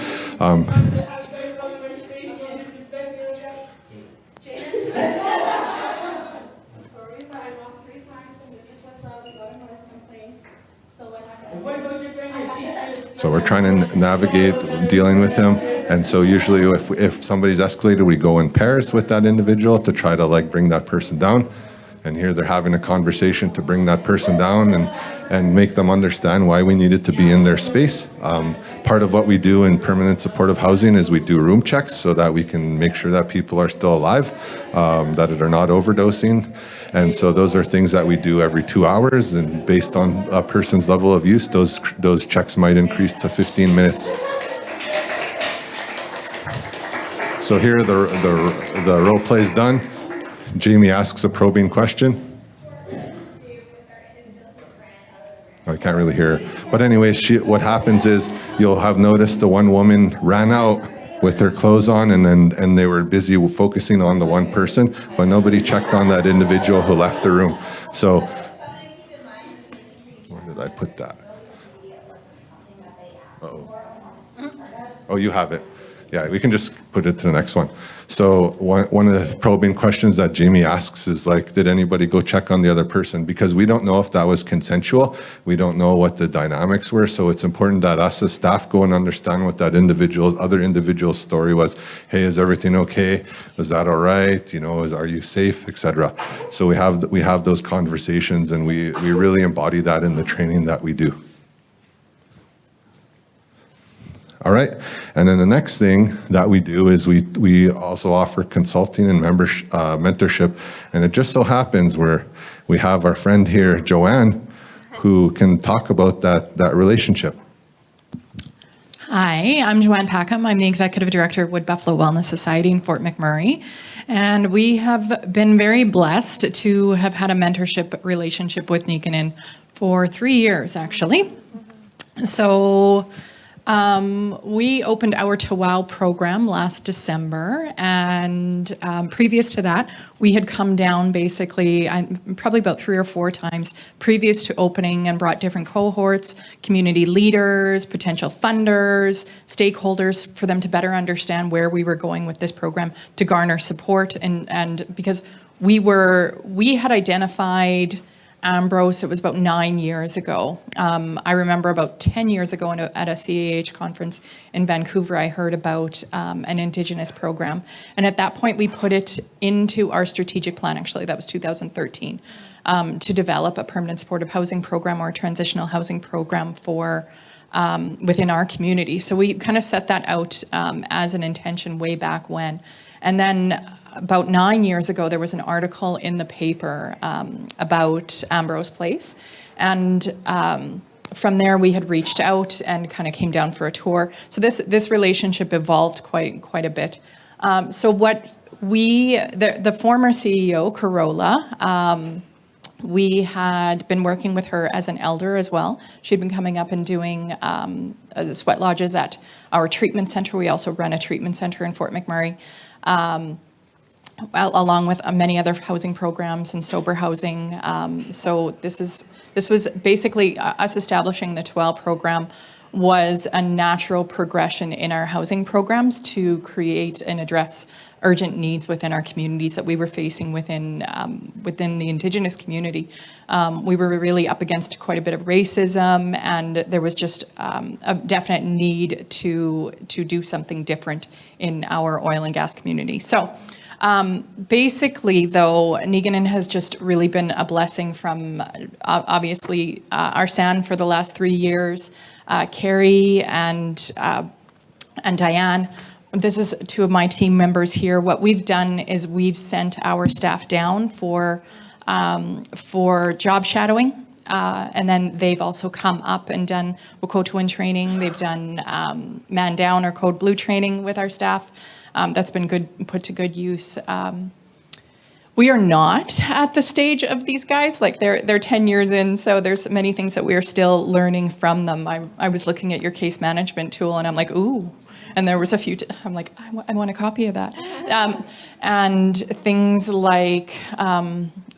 E: So we're trying to navigate dealing with him. And so usually if somebody's escalated, we go in pairs with that individual to try to bring that person down. And here they're having a conversation to bring that person down and make them understand why we needed to be in their space. Part of what we do in permanent supportive housing is we do room checks so that we can make sure that people are still alive, that they're not overdosing. And so those are things that we do every 2 hours, and based on a person's level of use, those checks might increase to 15 minutes. So here the role play is done. Jamie asks a probing question. I can't really hear her. But anyway, what happens is you'll have noticed the one woman ran out with her clothes on, and they were busy focusing on the one person, but nobody checked on that individual who left the room. So, where did I put that? Oh, you have it. Yeah, we can just put it to the next one. So one of the probing questions that Jamie asks is did anybody go check on the other person? Because we don't know if that was consensual. We don't know what the dynamics were. So it's important that us as staff go and understand what that other individual's story was. Hey, is everything okay? Was that all right? Are you safe, etc. So we have those conversations, and we really embody that in the training that we do. All right, and then the next thing that we do is we also offer consulting and mentorship, and it just so happens we have our friend here, Joanne, who can talk about that relationship.
P: Hi, I'm Joanne Packham. I'm the Executive Director of Wood Buffalo Wellness Society in Fort McMurray, and we have been very blessed to have had a mentorship relationship with NiGiNan for 3 years, actually. So we opened our Tawau program last December, and previous to that, we had come down basically probably about 3 or 4 times previous to opening and brought different cohorts, community leaders, potential funders, stakeholders for them to better understand where we were going with this program to garner support, and because we had identified Ambrose, it was about 9 years ago. I remember about 10 years ago at a CAH conference in Vancouver, I heard about an Indigenous program. And at that point, we put it into our strategic plan, actually, that was 2013, to develop a permanent supportive housing program or a transitional housing program for within our community. So we kind of set that out as an intention way back when. And then about 9 years ago, there was an article in the paper about Ambrose Place. And from there, we had reached out and kind of came down for a tour. So this relationship evolved quite a bit. So what the former CEO, Corolla, we had been working with her as an elder as well. She'd been coming up and doing sweat lodges at our treatment center. We also run a treatment center in Fort McMurray, along with many other housing programs and sober housing. So this was basically us establishing the 12 program was a natural progression in our housing programs to create and address urgent needs within our communities that we were facing within the Indigenous community. We were really up against quite a bit of racism, and there was just a definite need to do something different in our oil and gas community. So basically, though, NiGiNan has just really been a blessing from obviously Arsan for the last 3 years, Keri and Dyan. This is 2 of my team members here. What we've done is we've sent our staff down for job shadowing, and then they've also come up and done Code to Win training. They've done Man Down or Code Blue training with our staff. That's been put to good use. We are not at the stage of these guys, like they're 10 years in, so there's many things that we are still learning from them. I was looking at your case management tool and I'm like, ooh, and there was a few, I'm like, I want a copy of that. And things like,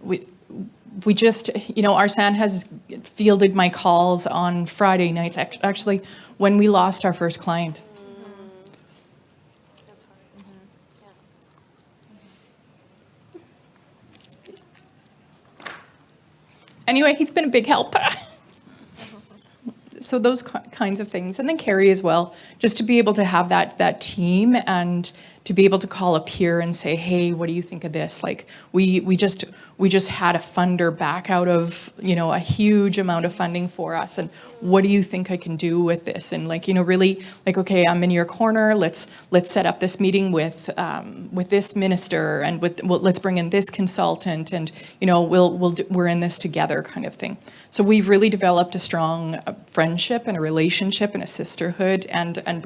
P: we just, Arsan has fielded my calls on Friday nights, actually, when we lost our first client. Anyway, he's been a big help. So those kinds of things. And then Keri as well, just to be able to have that team and to be able to call a peer and say, hey, what do you think of this? Like we just had a funder back out of, a huge amount of funding for us. And what do you think I can do with this? And really like, okay, I'm in your corner. Let's set up this meeting with this minister and let's bring in this consultant and, we're in this together kind of thing. So we've really developed a strong friendship and a relationship and a sisterhood and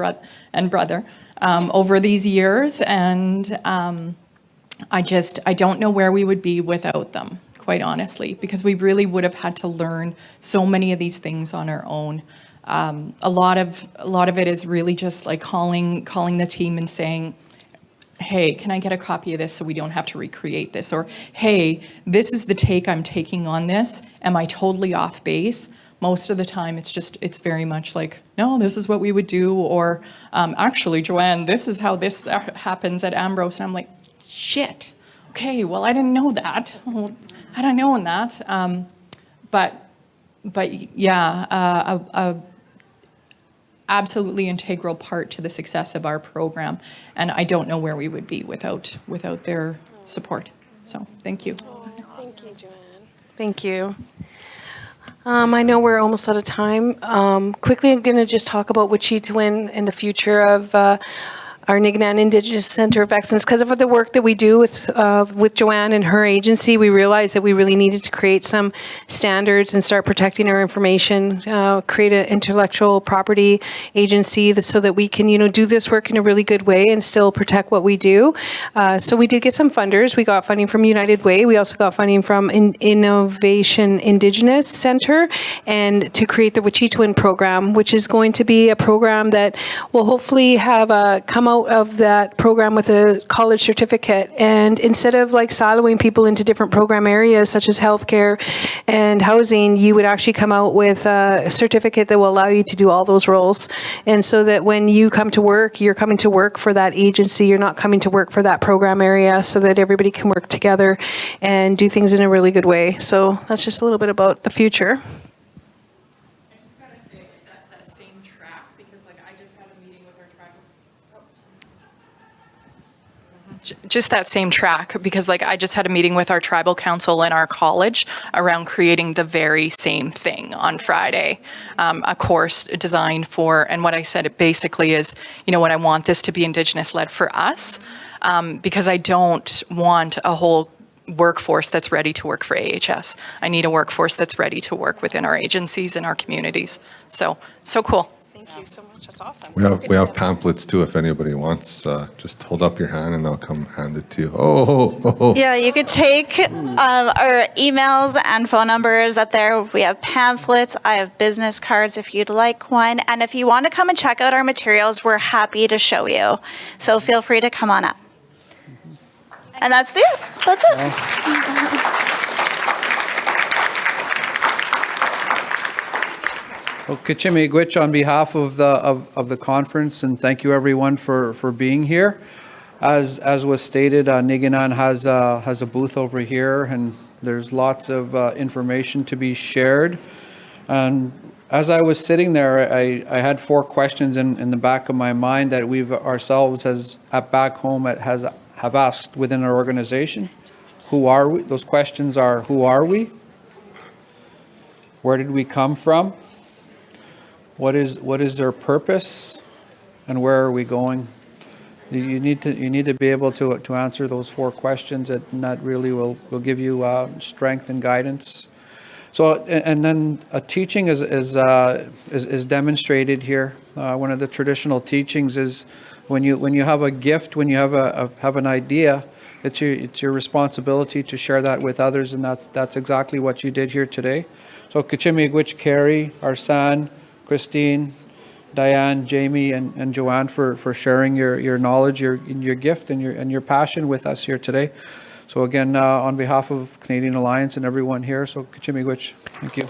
P: brother over these years, and I don't know where we would be without them, quite honestly, because we really would have had to learn so many of these things on our own. A lot of it is really just like calling the team and saying, hey, can I get a copy of this so we don't have to recreate this? Or, hey, this is the take I'm taking on this. Am I totally off base? Most of the time, it's very much like, no, this is what we would do. Or, actually, Joanne, this is how this happens at Ambrose. And I'm like, shit. Okay, well, I didn't know that. Well, had I known that. But yeah, absolutely integral part to the success of our program. And I don't know where we would be without their support. So thank you.
G: Thank you, Joanne. Thank you. I know we're almost out of time. Quickly, I'm going to just talk about IH2 and the future of our NiGiNan Indigenous Center of Excellence. Because of the work that we do with Joanne and her agency, we realized that we really needed to create some standards and start protecting our information, create an intellectual property agency so that we can, do this work in a really good way and still protect what we do. So we did get some funders. We got funding from United Way. We also got funding from Innovation Indigenous Center and to create the IH2 program, which is going to be a program that will hopefully have come out of that program with a college certificate. And instead of like siloing people into different program areas such as healthcare and housing, you would actually come out with a certificate that will allow you to do all those roles. And so that when you come to work, you're coming to work for that agency, you're not coming to work for that program area, so that everybody can work together and do things in a really good way. So that's just a little bit about the future.
P: just that same track, because like I just had a meeting with our tribal council in our college around creating the very same thing on Friday, a course designed for, and what I said it basically is, you know what, I want this to be Indigenous-led for us, because I don't want a whole workforce that's ready to work for AHS. I need a workforce that's ready to work within our agencies and our communities. So cool.
G: Thank you so much. That's awesome.
E: We have pamphlets too if anybody wants. Just hold up your hand and I'll come hand it to you. Oh.
D: Yeah, you could take our emails and phone numbers up there. We have pamphlets. I have business cards if you'd like one. And if you want to come and check out our materials, we're happy to show you. So feel free to come on up. And that's it. That's it.
A: Well, Kichimigwich on behalf of the conference, and thank you everyone for being here. As was stated, NiGiNan has a booth over here, and there's lots of information to be shared. And as I was sitting there, I had 4 questions in the back of my mind that we've ourselves at back home have asked within our organization. Who are we? Those questions are: who are we? Where did we come from? What is their purpose, and where are we going? You need to be able to answer those 4 questions, and that really will give you strength and guidance. So, and then a teaching is demonstrated here. One of the traditional teachings is when you have a gift, when you have an idea, it's your responsibility to share that with others, and that's exactly what you did here today. So, Kichimigwich, Keri, Arsan, Christine, Dyan, Jamie, and Joanne for sharing your knowledge, your gift, and your passion with us here today. So again, on behalf of Canadian Alliance and everyone here, so Kichimigwich, thank you.